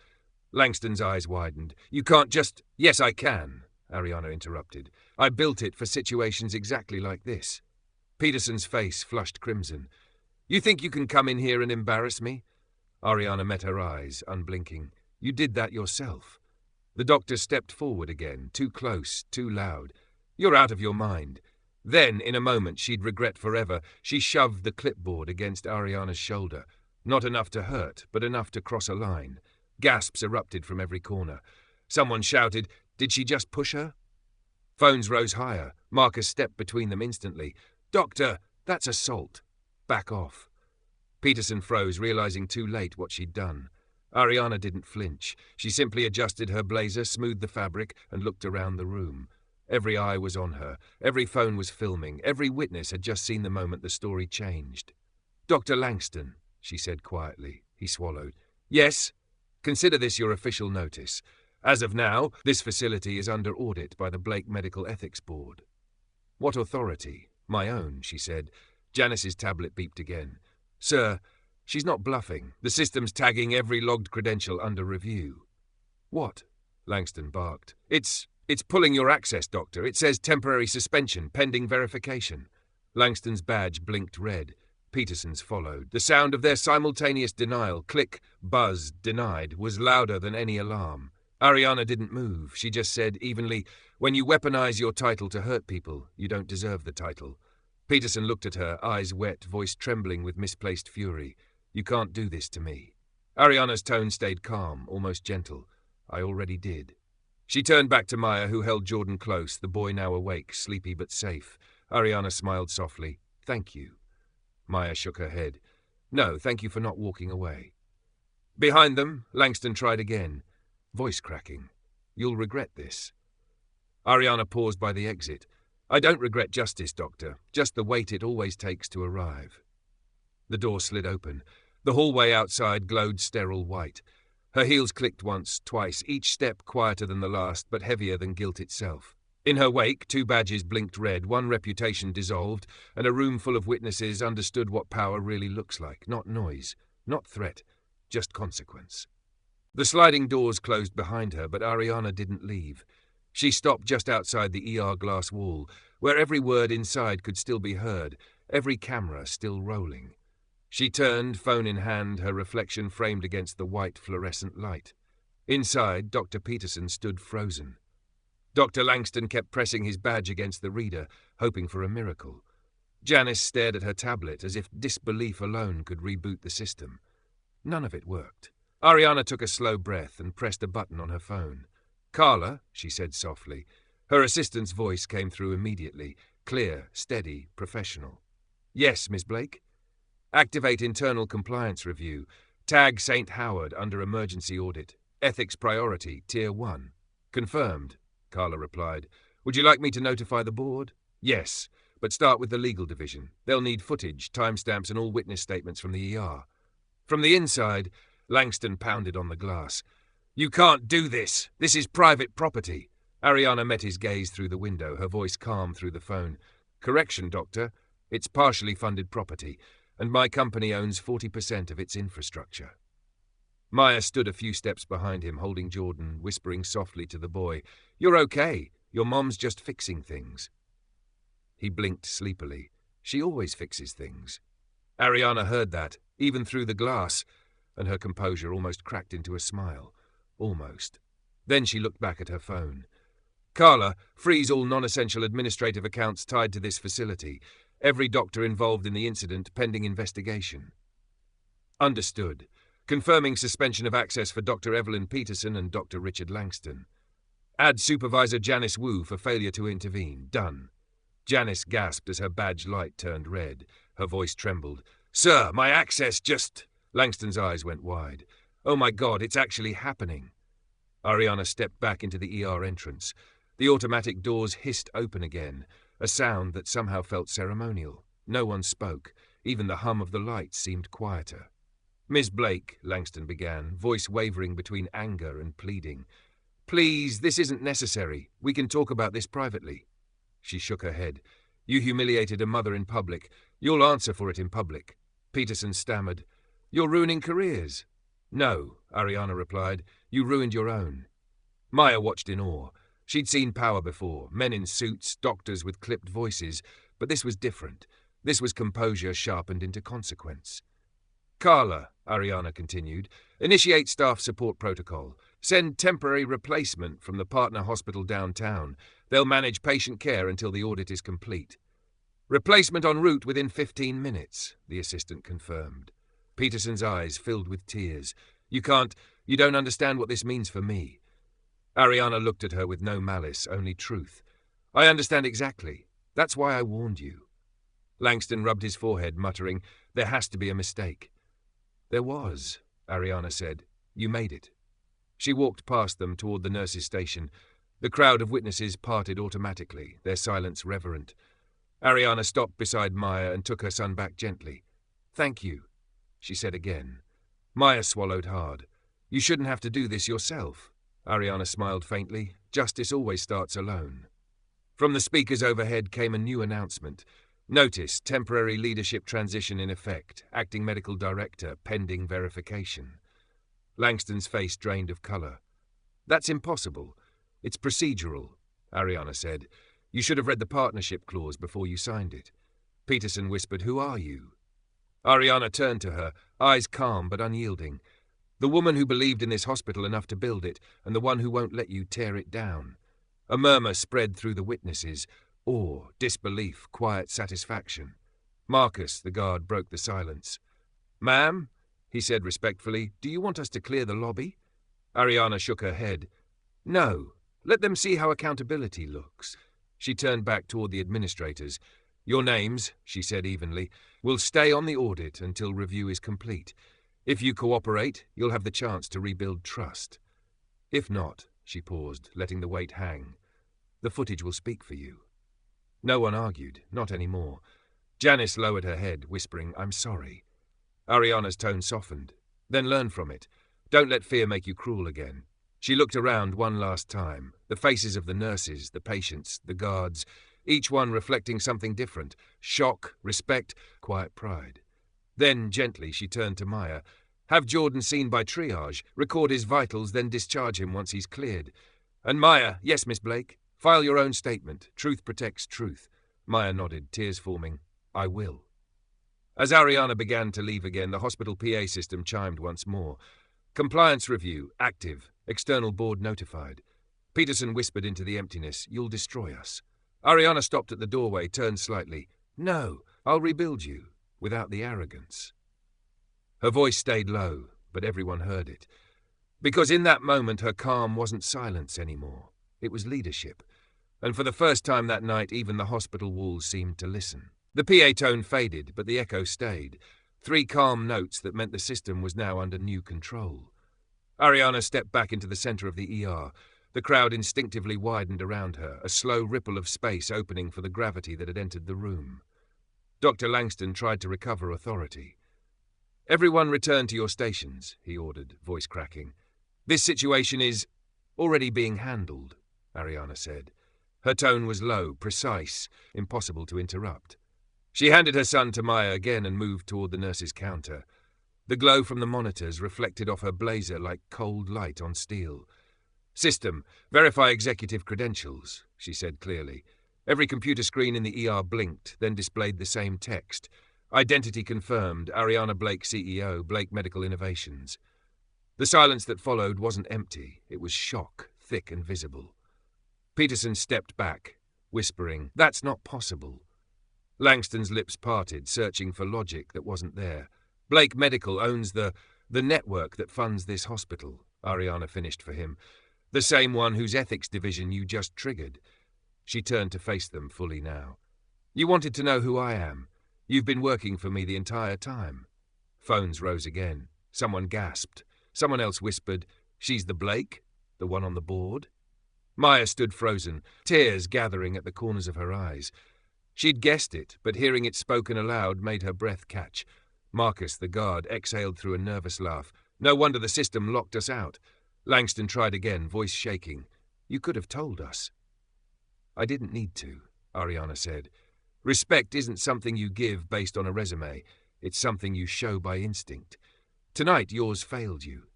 Langston's eyes widened. You can't just... Yes, I can, Ariana interrupted. I built it for situations exactly like this. Peterson's face flushed crimson. You think you can come in here and embarrass me? Ariana met her eyes, unblinking. You did that yourself. The doctor stepped forward again, too close, too loud. You're out of your mind. Then, in a moment she'd regret forever, she shoved the clipboard against Ariana's shoulder. Not enough to hurt, but enough to cross a line. Gasps erupted from every corner. Someone shouted, Did she just push her? Phones rose higher. Marcus stepped between them instantly. Doctor, that's assault. Back off. Peterson froze, realizing too late what she'd done. Ariana didn't flinch. She simply adjusted her blazer, smoothed the fabric, and looked around the room. Every eye was on her. Every phone was filming. Every witness had just seen the moment the story changed. Dr. Langston, she said quietly. He swallowed. Yes? Consider this your official notice. As of now, this facility is under audit by the Blake Medical Ethics Board. What authority? My own, she said. Janice's tablet beeped again. Sir, she's not bluffing. The system's tagging every logged credential under review. What? Langston barked. It's pulling your access, Doctor. It says temporary suspension, pending verification. Langston's badge blinked red. Peterson's followed. The sound of their simultaneous denial, click, buzz, denied, was louder than any alarm. Ariana didn't move. She just said evenly, "When you weaponize your title to hurt people, you don't deserve the title." Peterson looked at her, eyes wet, voice trembling with misplaced fury. "You can't do this to me." Ariana's tone stayed calm, almost gentle. "I already did." She turned back to Maya, who held Jordan close, the boy now awake, sleepy but safe. Ariana smiled softly. "Thank you." Maya shook her head. "No, thank you for not walking away." Behind them, Langston tried again. Voice cracking. "You'll regret this." Ariana paused by the exit. "I don't regret justice, Doctor, just the wait it always takes to arrive." The door slid open. The hallway outside glowed sterile white. Her heels clicked once, twice, each step quieter than the last, but heavier than guilt itself. In her wake, 2 badges blinked red, 1 reputation dissolved, and a room full of witnesses understood what power really looks like. Not noise, not threat, just consequence. The sliding doors closed behind her, but Ariana didn't leave. She stopped just outside the ER glass wall, where every word inside could still be heard, every camera still rolling. She turned, phone in hand, her reflection framed against the white fluorescent light. Inside, Dr. Peterson stood frozen. Dr. Langston kept pressing his badge against the reader, hoping for a miracle. Janice stared at her tablet as if disbelief alone could reboot the system. None of it worked. Ariana took a slow breath and pressed a button on her phone. "Carla," she said softly. Her assistant's voice came through immediately, clear, steady, professional. "Yes, Miss Blake?" "Activate internal compliance review. Tag St. Howard under emergency audit. Ethics priority, Tier 1. Confirmed," Carla replied. "Would you like me to notify the board?" "Yes, but start with the legal division. They'll need footage, timestamps, and all witness statements from the ER." From the inside, Langston pounded on the glass. "You can't do this. This is private property." Ariana met his gaze through the window, her voice calm through the phone. "Correction, Doctor. It's partially funded property, and my company owns 40% of its infrastructure." Maya stood a few steps behind him, holding Jordan, whispering softly to the boy, "You're okay. Your mom's just fixing things." He blinked sleepily. She always fixes things. Ariana heard that, even through the glass, and her composure almost cracked into a smile. Almost. Then she looked back at her phone. "Carla, freeze all non-essential administrative accounts tied to this facility. Every doctor involved in the incident pending investigation." "Understood. Confirming suspension of access for Dr. Evelyn Peterson and Dr. Richard Langston. Add Supervisor Janice Wu for failure to intervene. Done." Janice gasped as her badge light turned red. Her voice trembled. "Sir, my access just—" Langston's eyes went wide. "Oh my God, it's actually happening." Ariana stepped back into the ER entrance. The automatic doors hissed open again, a sound that somehow felt ceremonial. No one spoke. Even the hum of the lights seemed quieter. "Miss Blake," Langston began, voice wavering between anger and pleading. "Please, this isn't necessary. We can talk about this privately." She shook her head. "You humiliated a mother in public. You'll answer for it in public." Peterson stammered. "You're ruining careers." "No," Ariana replied. "You ruined your own." Maya watched in awe. She'd seen power before, men in suits, doctors with clipped voices, but this was different. This was composure sharpened into consequence. "Carla," Ariana continued, "initiate staff support protocol. Send temporary replacement from the partner hospital downtown. They'll manage patient care until the audit is complete." "Replacement en route within 15 minutes, the assistant confirmed. Peterson's eyes filled with tears. You don't understand what this means for me." Ariana looked at her with no malice, only truth. "I understand exactly. That's why I warned you." Langston rubbed his forehead, muttering, "There has to be a mistake." "There was," Ariana said. "You made it." She walked past them toward the nurses' station. The crowd of witnesses parted automatically, their silence reverent. Ariana stopped beside Maya and took her son back gently. "Thank you," she said again. Maya swallowed hard. "You shouldn't have to do this yourself." Ariana smiled faintly. "Justice always starts alone." From the speakers overhead came a new announcement. "Notice, temporary leadership transition in effect. Acting medical director, pending verification." Langston's face drained of colour. "That's impossible. It's procedural," Ariana said. "You should have read the partnership clause before you signed it." Peterson whispered, "Who are you?" Ariana turned to her, eyes calm but unyielding. "The woman who believed in this hospital enough to build it, and the one who won't let you tear it down." A murmur spread through the witnesses. Awe, disbelief, quiet satisfaction. Marcus, the guard, broke the silence. "Ma'am," he said respectfully, "do you want us to clear the lobby?" Ariana shook her head. "No. Let them see how accountability looks." She turned back toward the administrators. "Your names," she said evenly, "will stay on the audit until review is complete. If you cooperate, you'll have the chance to rebuild trust. If not," she paused, letting the weight hang, "the footage will speak for you." No one argued, not anymore. Janice lowered her head, whispering, "I'm sorry." Ariana's tone softened. "Then learn from it. Don't let fear make you cruel again." She looked around one last time, the faces of the nurses, the patients, the guards, each one reflecting something different: shock, respect, quiet pride. Then, gently, she turned to Maya. "Have Jordan seen by triage, record his vitals, then discharge him once he's cleared. And Maya," "Yes, Miss Blake?" "File your own statement. Truth protects truth." Maya nodded, tears forming. "I will." As Ariana began to leave again, the hospital PA system chimed once more. "Compliance review, active. External board notified." Peterson whispered into the emptiness, "You'll destroy us." Ariana stopped at the doorway, turned slightly. "No, I'll rebuild you, without the arrogance." Her voice stayed low, but everyone heard it. Because in that moment her calm wasn't silence anymore. It was leadership. And for the first time that night, even the hospital walls seemed to listen. The PA tone faded, but the echo stayed. 3 calm notes that meant the system was now under new control. Ariana stepped back into the center of the ER. The crowd instinctively widened around her, a slow ripple of space opening for the gravity that had entered the room. Dr. Langston tried to recover authority. "Everyone return to your stations," he ordered, voice cracking. "This situation is already being handled," Ariana said. Her tone was low, precise, impossible to interrupt. She handed her son to Maya again and moved toward the nurse's counter. The glow from the monitors reflected off her blazer like cold light on steel. "System, verify executive credentials," she said clearly. Every computer screen in the ER blinked, then displayed the same text. "Identity confirmed, Ariana Blake, CEO, Blake Medical Innovations." The silence that followed wasn't empty. It was shock, thick and visible. Peterson stepped back, whispering, "That's not possible." Langston's lips parted, searching for logic that wasn't there. "Blake Medical owns the network that funds this hospital," Ariana finished for him. "The same one whose ethics division you just triggered." She turned to face them fully now. "You wanted to know who I am. You've been working for me the entire time." Phones rose again. Someone gasped. Someone else whispered, "She's the Blake? The one on the board?" Maya stood frozen, tears gathering at the corners of her eyes. She'd guessed it, but hearing it spoken aloud made her breath catch. Marcus, the guard, exhaled through a nervous laugh. "No wonder the system locked us out." Langston tried again, voice shaking. "You could have told us." "I didn't need to," Ariana said. "Respect isn't something you give based on a resume. It's something you show by instinct. Tonight yours failed you."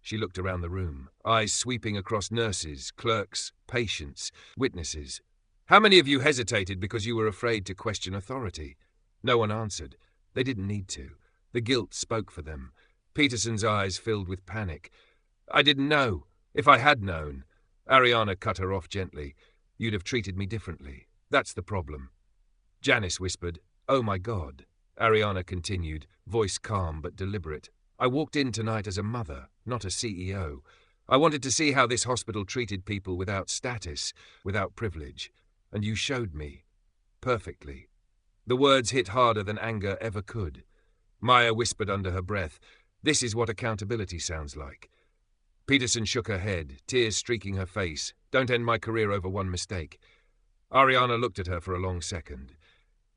She looked around the room, eyes sweeping across nurses, clerks, patients, witnesses. "How many of you hesitated because you were afraid to question authority?" No one answered. They didn't need to. The guilt spoke for them. Peterson's eyes filled with panic. "I didn't know. If I had known." Ariana cut her off gently. "You'd have treated me differently. That's the problem." Janice whispered, "Oh my God." Ariana continued, voice calm but deliberate. "I walked in tonight as a mother, not a CEO. I wanted to see how this hospital treated people without status, without privilege. And you showed me. Perfectly." The words hit harder than anger ever could. Maya whispered under her breath, "This is what accountability sounds like." Peterson shook her head, tears streaking her face. "Don't end my career over one mistake." Ariana looked at her for a long second.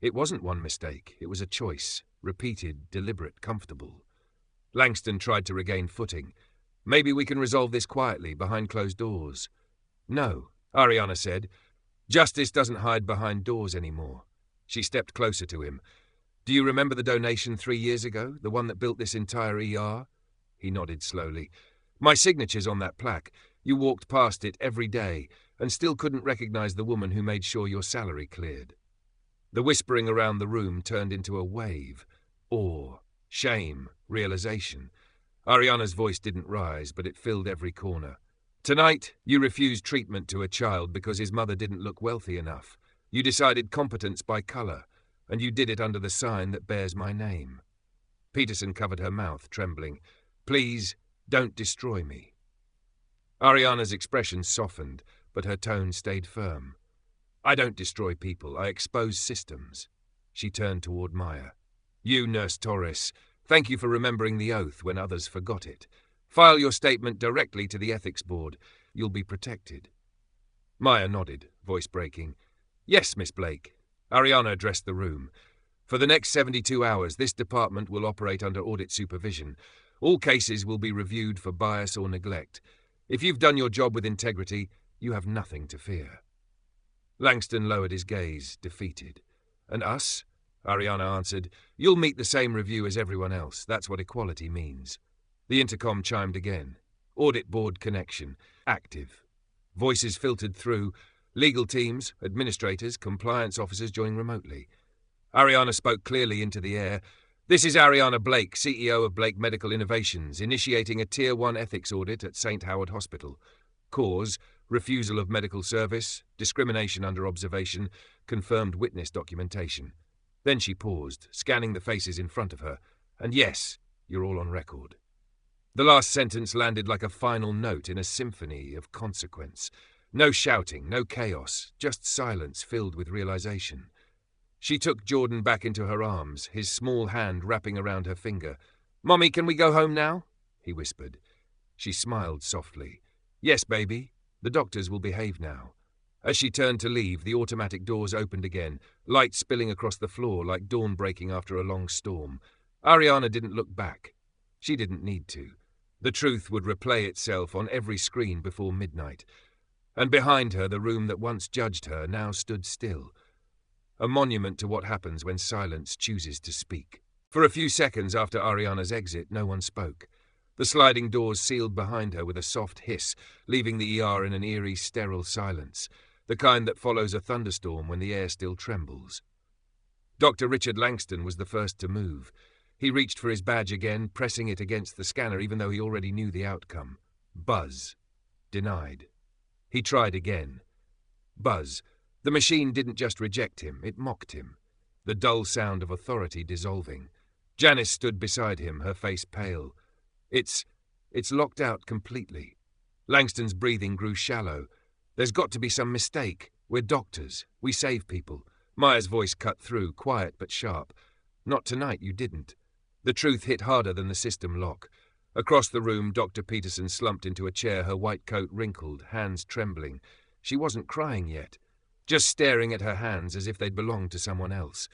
It wasn't one mistake. It was a choice. Repeated, deliberate, comfortable. Langston tried to regain footing. "Maybe we can resolve this quietly, behind closed doors." "No," Ariana said. "Justice doesn't hide behind doors anymore." She stepped closer to him. "Do you remember the donation 3 years ago, the one that built this entire ER?" He nodded slowly. "My signature's on that plaque. You walked past it every day and still couldn't recognize the woman who made sure your salary cleared." The whispering around the room turned into a wave. Awe, shame, realization. Ariana's voice didn't rise, but it filled every corner. Tonight, you refused treatment to a child because his mother didn't look wealthy enough. You decided competence by colour, and you did it under the sign that bears my name. Peterson covered her mouth, trembling. Please, don't destroy me. Ariana's expression softened, but her tone stayed firm. I don't destroy people, I expose systems. She turned toward Maya. You, Nurse Torres, thank you for remembering the oath when others forgot it. File your statement directly to the ethics board. You'll be protected. Maya nodded, voice breaking. Yes, Miss Blake. Ariana addressed the room. For the next 72 hours, this department will operate under audit supervision. All cases will be reviewed for bias or neglect. If you've done your job with integrity, you have nothing to fear. Langston lowered his gaze, defeated. And us? Ariana answered. You'll meet the same review as everyone else. That's what equality means. The intercom chimed again. Audit board connection. Active. Voices filtered through. Legal teams, administrators, compliance officers joining remotely. Ariana spoke clearly into the air. This is Ariana Blake, CEO of Blake Medical Innovations, initiating a Tier 1 ethics audit at St. Howard Hospital. Cause, refusal of medical service, discrimination under observation, confirmed witness documentation. Then she paused, scanning the faces in front of her. And yes, you're all on record. The last sentence landed like a final note in a symphony of consequence. No shouting, no chaos, just silence filled with realization. She took Jordan back into her arms, his small hand wrapping around her finger. Mommy, can we go home now? He whispered. She smiled softly. Yes, baby. The doctors will behave now. As she turned to leave, the automatic doors opened again, light spilling across the floor like dawn breaking after a long storm. Ariana didn't look back. She didn't need to. The truth would replay itself on every screen before midnight. And behind her, the room that once judged her now stood still. A monument to what happens when silence chooses to speak. For a few seconds after Ariana's exit, no one spoke. The sliding doors sealed behind her with a soft hiss, leaving the ER in an eerie, sterile silence, the kind that follows a thunderstorm when the air still trembles. Dr. Richard Langston was the first to move. He reached for his badge again, pressing it against the scanner even though he already knew the outcome. Buzz. Denied. He tried again. Buzz. The machine didn't just reject him, it mocked him. The dull sound of authority dissolving. Janice stood beside him, her face pale. It's locked out completely. Langston's breathing grew shallow. There's got to be some mistake. We're doctors. We save people. Maya's voice cut through, quiet but sharp. Not tonight, you didn't. The truth hit harder than the system lock. Across the room, Dr. Peterson slumped into a chair, her white coat wrinkled, hands trembling. She wasn't crying yet. Just staring at her hands as if they'd belonged to someone else.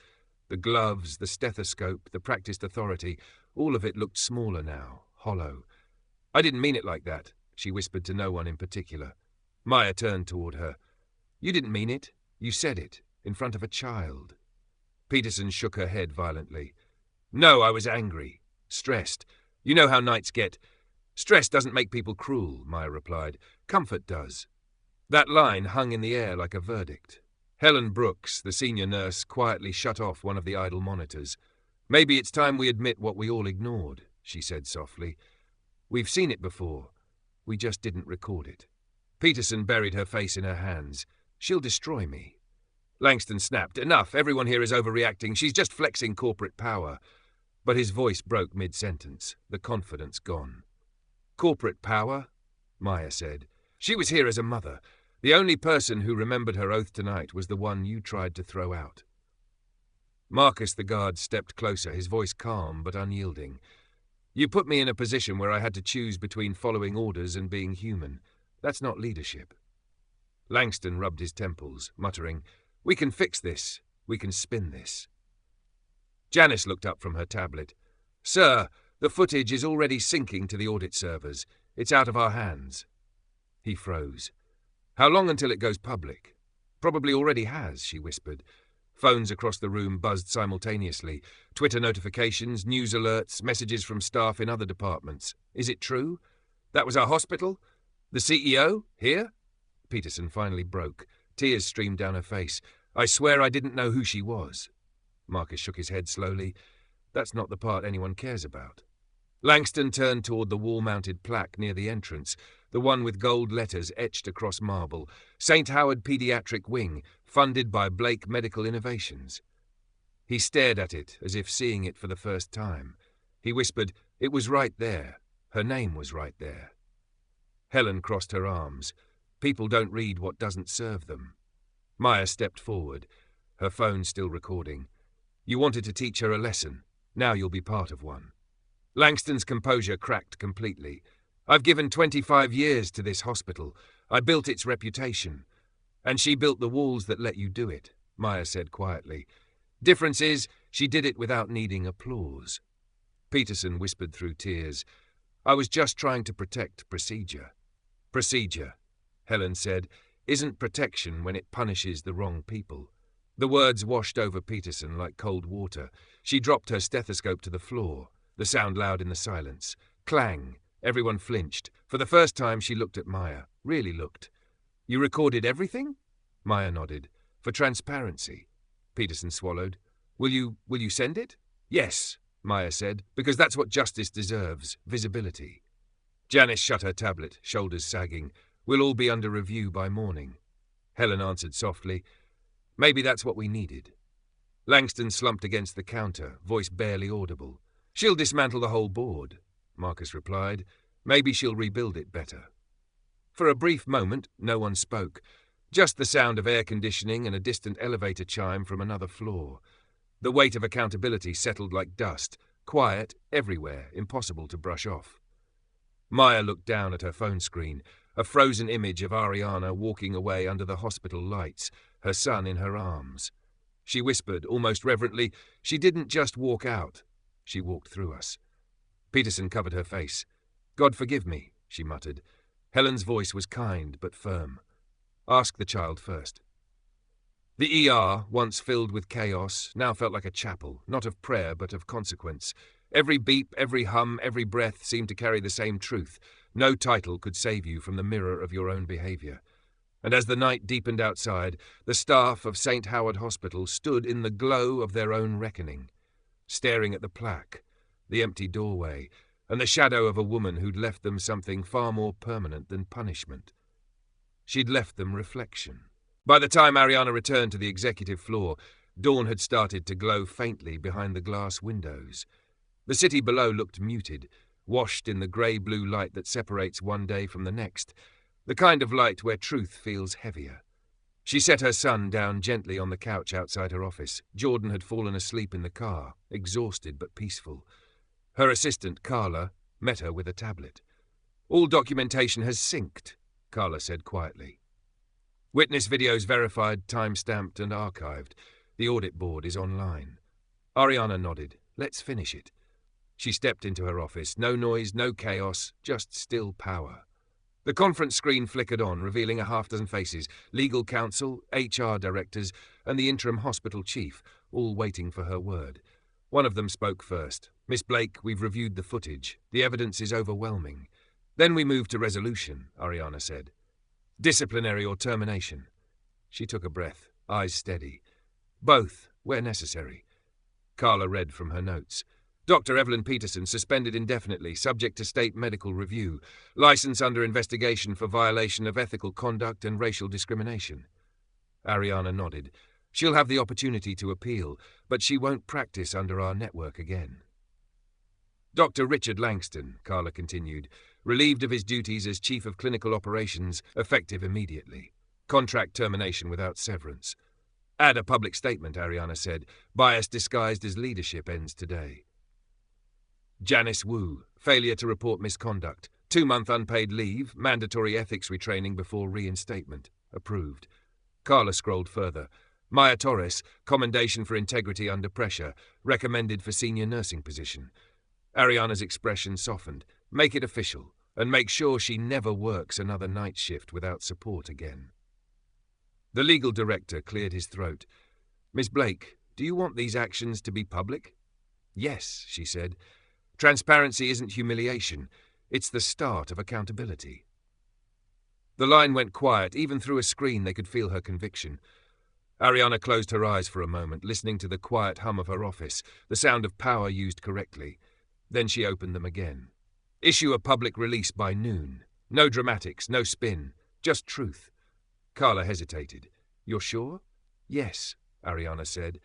The gloves, the stethoscope, the practiced authority, all of it looked smaller now, hollow. I didn't mean it like that, she whispered to no one in particular. Maya turned toward her. You didn't mean it. You said it, in front of a child. Peterson shook her head violently. No, I was angry, stressed. You know how nights get. Stress doesn't make people cruel, Maya replied. Comfort does. That line hung in the air like a verdict. Helen Brooks, the senior nurse, quietly shut off one of the idle monitors. Maybe it's time we admit what we all ignored, she said softly. We've seen it before. We just didn't record it. Peterson buried her face in her hands. She'll destroy me. Langston snapped. Enough, everyone here is overreacting. She's just flexing corporate power. But his voice broke mid-sentence, the confidence gone. Corporate power? Maya said. She was here as a mother. The only person who remembered her oath tonight was the one you tried to throw out. Marcus the guard stepped closer, his voice calm but unyielding. You put me in a position where I had to choose between following orders and being human. That's not leadership. Langston rubbed his temples, muttering, We can fix this. We can spin this. Janice looked up from her tablet. Sir, the footage is already syncing to the audit servers. It's out of our hands. He froze. How long until it goes public? Probably already has, she whispered. Phones across the room buzzed simultaneously. Twitter notifications, news alerts, messages from staff in other departments. Is it true? That was our hospital? The CEO? Here? Peterson finally broke. Tears streamed down her face. I swear I didn't know who she was. Marcus shook his head slowly. That's not the part anyone cares about. Langston turned toward the wall-mounted plaque near the entrance, the one with gold letters etched across marble, St. Howard Pediatric Wing, funded by Blake Medical Innovations. He stared at it as if seeing it for the first time. He whispered, "It was right there. Her name was right there." Helen crossed her arms. People don't read what doesn't serve them. Maya stepped forward, her phone still recording. "You wanted to teach her a lesson. Now you'll be part of one." Langston's composure cracked completely. "I've given 25 years to this hospital. I built its reputation. And she built the walls that let you do it," Maya said quietly. "Difference is, she did it without needing applause." Peterson whispered through tears, "I was just trying to protect procedure." "Procedure," Helen said, "isn't protection when it punishes the wrong people." The words washed over Peterson like cold water. She dropped her stethoscope to the floor, the sound loud in the silence. Clang. Everyone flinched. For the first time she looked at Maya, really looked. "You recorded everything?" Maya nodded. "For transparency." Peterson swallowed. Will you send it?" "Yes," Maya said, "because that's what justice deserves, visibility." Janice shut her tablet, shoulders sagging. "We'll all be under review by morning." Helen answered softly, "Maybe that's what we needed." Langston slumped against the counter, voice barely audible. "She'll dismantle the whole board," Marcus replied. "Maybe she'll rebuild it better." For a brief moment, no one spoke. Just the sound of air conditioning and a distant elevator chime from another floor. The weight of accountability settled like dust, quiet everywhere, impossible to brush off. Maya looked down at her phone screen, a frozen image of Ariana walking away under the hospital lights, her son in her arms. She whispered, almost reverently, "She didn't just walk out. She walked through us." Peterson covered her face. "God forgive me," she muttered. Helen's voice was kind but firm. "Ask the child first." The ER, once filled with chaos, now felt like a chapel, not of prayer but of consequence. Every beep, every hum, every breath seemed to carry the same truth. No title could save you from the mirror of your own behaviour. And as the night deepened outside, the staff of St. Howard Hospital stood in the glow of their own reckoning, staring at the plaque, the empty doorway, and the shadow of a woman who'd left them something far more permanent than punishment. She'd left them reflection. By the time Ariana returned to the executive floor, dawn had started to glow faintly behind the glass windows. The city below looked muted, washed in the grey-blue light that separates one day from the next, the kind of light where truth feels heavier. She set her son down gently on the couch outside her office. Jordan had fallen asleep in the car, exhausted but peaceful. Her assistant, Carla, met her with a tablet. "All documentation has synced," Carla said quietly. "Witness videos verified, time-stamped and archived. The audit board is online." Ariana nodded. "Let's finish it." She stepped into her office. No noise, no chaos, just still power. The conference screen flickered on, revealing a half-dozen faces, legal counsel, HR directors, and the interim hospital chief, all waiting for her word. One of them spoke first. "Miss Blake, we've reviewed the footage. The evidence is overwhelming. Then we move to resolution," Ariana said. "Disciplinary or termination?" She took a breath, eyes steady. "Both, where necessary." Carla read from her notes. "Dr. Evelyn Peterson suspended indefinitely, subject to state medical review. License under investigation for violation of ethical conduct and racial discrimination." Ariana nodded. "She'll have the opportunity to appeal, but she won't practice under our network again." Dr. Richard Langston, Carla continued, relieved of his duties as Chief of Clinical Operations, effective immediately. Contract termination without severance. "Add a public statement," Ariana said. "Bias disguised as leadership ends today." Janice Wu, failure to report misconduct. 2-month unpaid leave, mandatory ethics retraining before reinstatement. Approved. Carla scrolled further. Maya Torres, commendation for integrity under pressure, recommended for senior nursing position. Ariana's expression softened. "Make it official, and make sure she never works another night shift without support again." The legal director cleared his throat. "Miss Blake, do you want these actions to be public?" "Yes," she said. "Transparency isn't humiliation. It's the start of accountability." The line went quiet. Even through a screen they could feel her conviction. Ariana closed her eyes for a moment, listening to the quiet hum of her office, the sound of power used correctly. Then she opened them again. Issue a public release by noon. No dramatics, no spin, just truth. Carla hesitated. You're sure? Yes, Ariana said.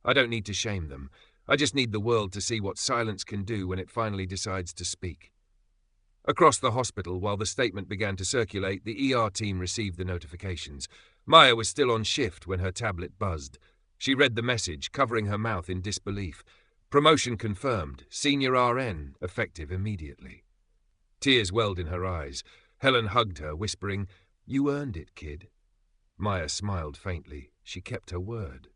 I don't need to shame them. I just need the world to see what silence can do when it finally decides to speak. Across the hospital, while the statement began to circulate, the ER team received the notifications. Maya was still on shift when her tablet buzzed. She read the message, covering her mouth in disbelief. Promotion confirmed. Senior RN, effective immediately. Tears welled in her eyes. Helen hugged her, whispering, You earned it, kid. Maya smiled faintly. She kept her word.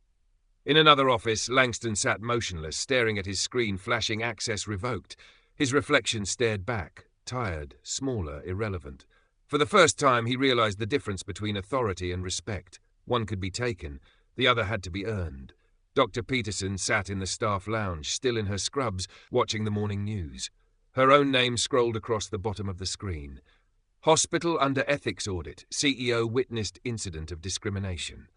In another office, Langston sat motionless, staring at his screen flashing access revoked. His reflection stared back, tired, smaller, irrelevant. For the first time, he realized the difference between authority and respect. One could be taken, the other had to be earned. Dr. Peterson sat in the staff lounge, still in her scrubs, watching the morning news. Her own name scrolled across the bottom of the screen. Hospital under ethics audit. CEO witnessed incident of discrimination.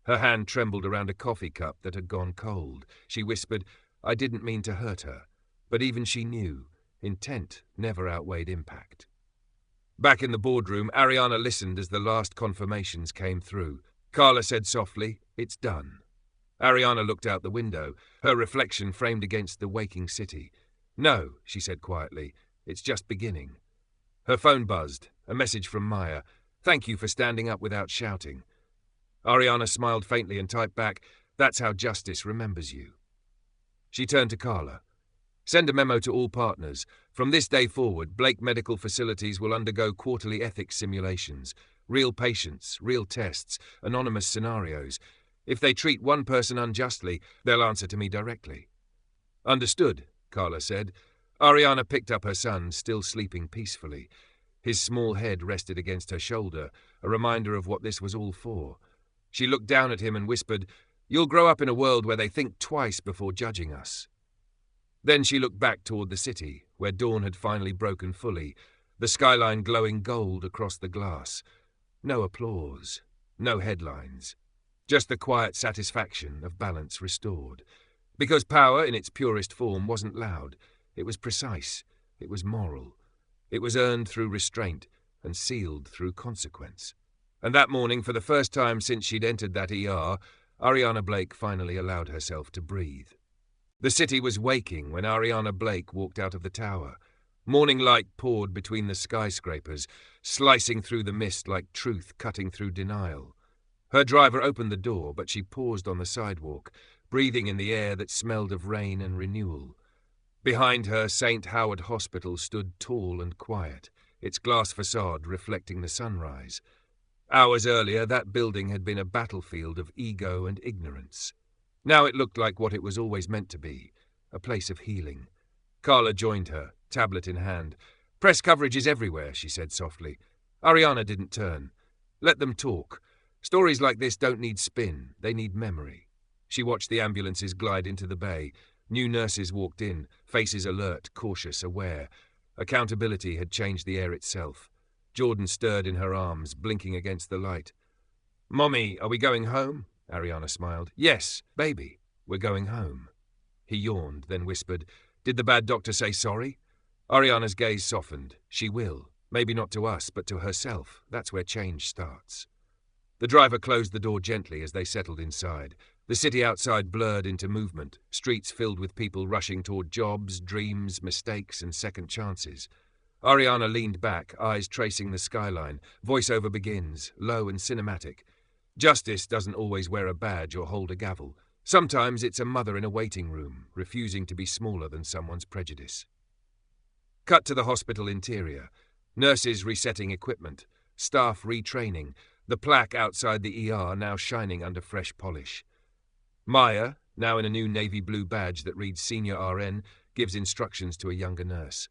Her hand trembled around a coffee cup that had gone cold. She whispered, I didn't mean to hurt her. But even she knew. Intent never outweighed impact. Back in the boardroom, Ariana listened as the last confirmations came through. Carla said softly, It's done. Ariana looked out the window, her reflection framed against the waking city. No, she said quietly, it's just beginning. Her phone buzzed, a message from Maya. Thank you for standing up without shouting. Ariana smiled faintly and typed back, That's how justice remembers you. She turned to Carla. Send a memo to all partners. From this day forward, Blake Medical Facilities will undergo quarterly ethics simulations. Real patients, real tests, anonymous scenarios. If they treat one person unjustly, they'll answer to me directly. Understood, Carla said. Ariana picked up her son, still sleeping peacefully. His small head rested against her shoulder, a reminder of what this was all for. She looked down at him and whispered, You'll grow up in a world where they think twice before judging us. Then she looked back toward the city, where dawn had finally broken fully, the skyline glowing gold across the glass. No applause, no headlines, just the quiet satisfaction of balance restored. Because power in its purest form wasn't loud, it was precise, it was moral. It was earned through restraint and sealed through consequence. And that morning, for the first time since she'd entered that ER, Ariana Blake finally allowed herself to breathe. The city was waking when Ariana Blake walked out of the tower. Morning light poured between the skyscrapers, slicing through the mist like truth cutting through denial. Her driver opened the door, but she paused on the sidewalk, breathing in the air that smelled of rain and renewal. Behind her, St. Howard Hospital stood tall and quiet, its glass facade reflecting the sunrise. Hours earlier, that building had been a battlefield of ego and ignorance. Now it looked like what it was always meant to be, a place of healing. Carla joined her, tablet in hand. Press coverage is everywhere, she said softly. Ariana didn't turn. Let them talk. Stories like this don't need spin, they need memory. She watched the ambulances glide into the bay. New nurses walked in, faces alert, cautious, aware. Accountability had changed the air itself. Jordan stirred in her arms, blinking against the light. Mommy, are we going home? Ariana smiled. Yes, baby, we're going home. He yawned, then whispered, Did the bad doctor say sorry? Ariana's gaze softened. She will. Maybe not to us, but to herself. That's where change starts. The driver closed the door gently as they settled inside. The city outside blurred into movement, streets filled with people rushing toward jobs, dreams, mistakes, and second chances. Ariana leaned back, eyes tracing the skyline. Voiceover begins, low and cinematic. Justice doesn't always wear a badge or hold a gavel. Sometimes it's a mother in a waiting room, refusing to be smaller than someone's prejudice. Cut to the hospital interior. Nurses resetting equipment, staff retraining, the plaque outside the ER now shining under fresh polish. Maya, now in a new navy blue badge that reads Senior RN, gives instructions to a younger nurse.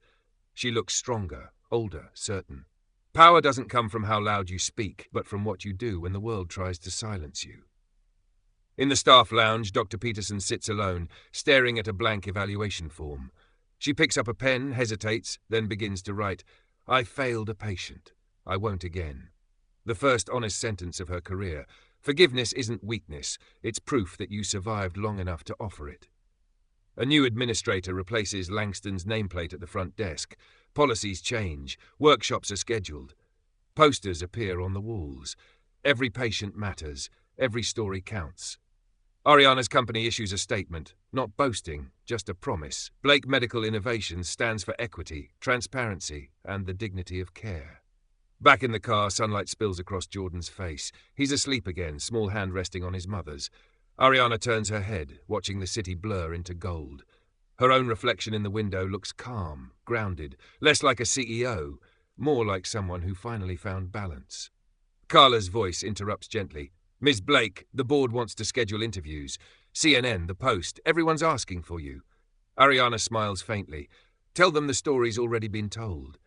She looks stronger, older, certain. Power doesn't come from how loud you speak, but from what you do when the world tries to silence you. In the staff lounge, Dr. Peterson sits alone, staring at a blank evaluation form. She picks up a pen, hesitates, then begins to write, I failed a patient. I won't again. The first honest sentence of her career. Forgiveness isn't weakness, it's proof that you survived long enough to offer it. A new administrator replaces Langston's nameplate at the front desk. Policies change, workshops are scheduled. Posters appear on the walls. Every patient matters, every story counts. Ariana's company issues a statement, not boasting, just a promise. Blake Medical Innovations stands for equity, transparency, and the dignity of care. Back in the car, sunlight spills across Jordan's face. He's asleep again, small hand resting on his mother's. Ariana turns her head, watching the city blur into gold. Her own reflection in the window looks calm, grounded, less like a CEO, more like someone who finally found balance. Carla's voice interrupts gently. "Ms. Blake, the board wants to schedule interviews. CNN, the Post, everyone's asking for you." Ariana smiles faintly. "Tell them the story's already been told."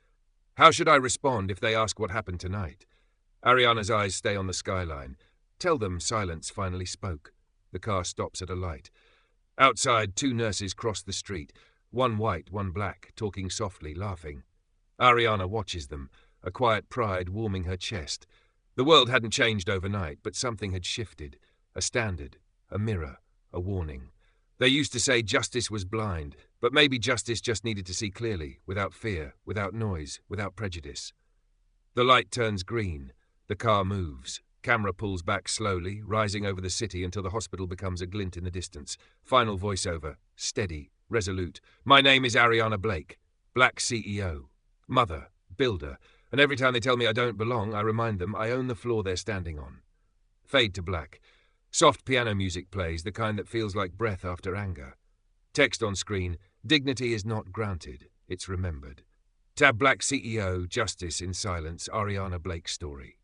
"How should I respond if they ask what happened tonight?" Ariana's eyes stay on the skyline. "Tell them silence finally spoke." The car stops at a light. Outside, 2 nurses cross the street, one white, one black, talking softly, laughing. Ariana watches them, a quiet pride warming her chest. The world hadn't changed overnight, but something had shifted. A standard, a mirror, a warning. They used to say justice was blind, but maybe justice just needed to see clearly, without fear, without noise, without prejudice. The light turns green. The car moves. Camera pulls back slowly, rising over the city until the hospital becomes a glint in the distance. Final voiceover, steady, resolute. "My name is Ariana Blake, Black CEO, mother, builder, and every time they tell me I don't belong, I remind them I own the floor they're standing on." Fade to black. Soft piano music plays, the kind that feels like breath after anger. Text on screen, "Dignity is not granted, it's remembered." Tab Black CEO, Justice in Silence, Ariana Blake's story.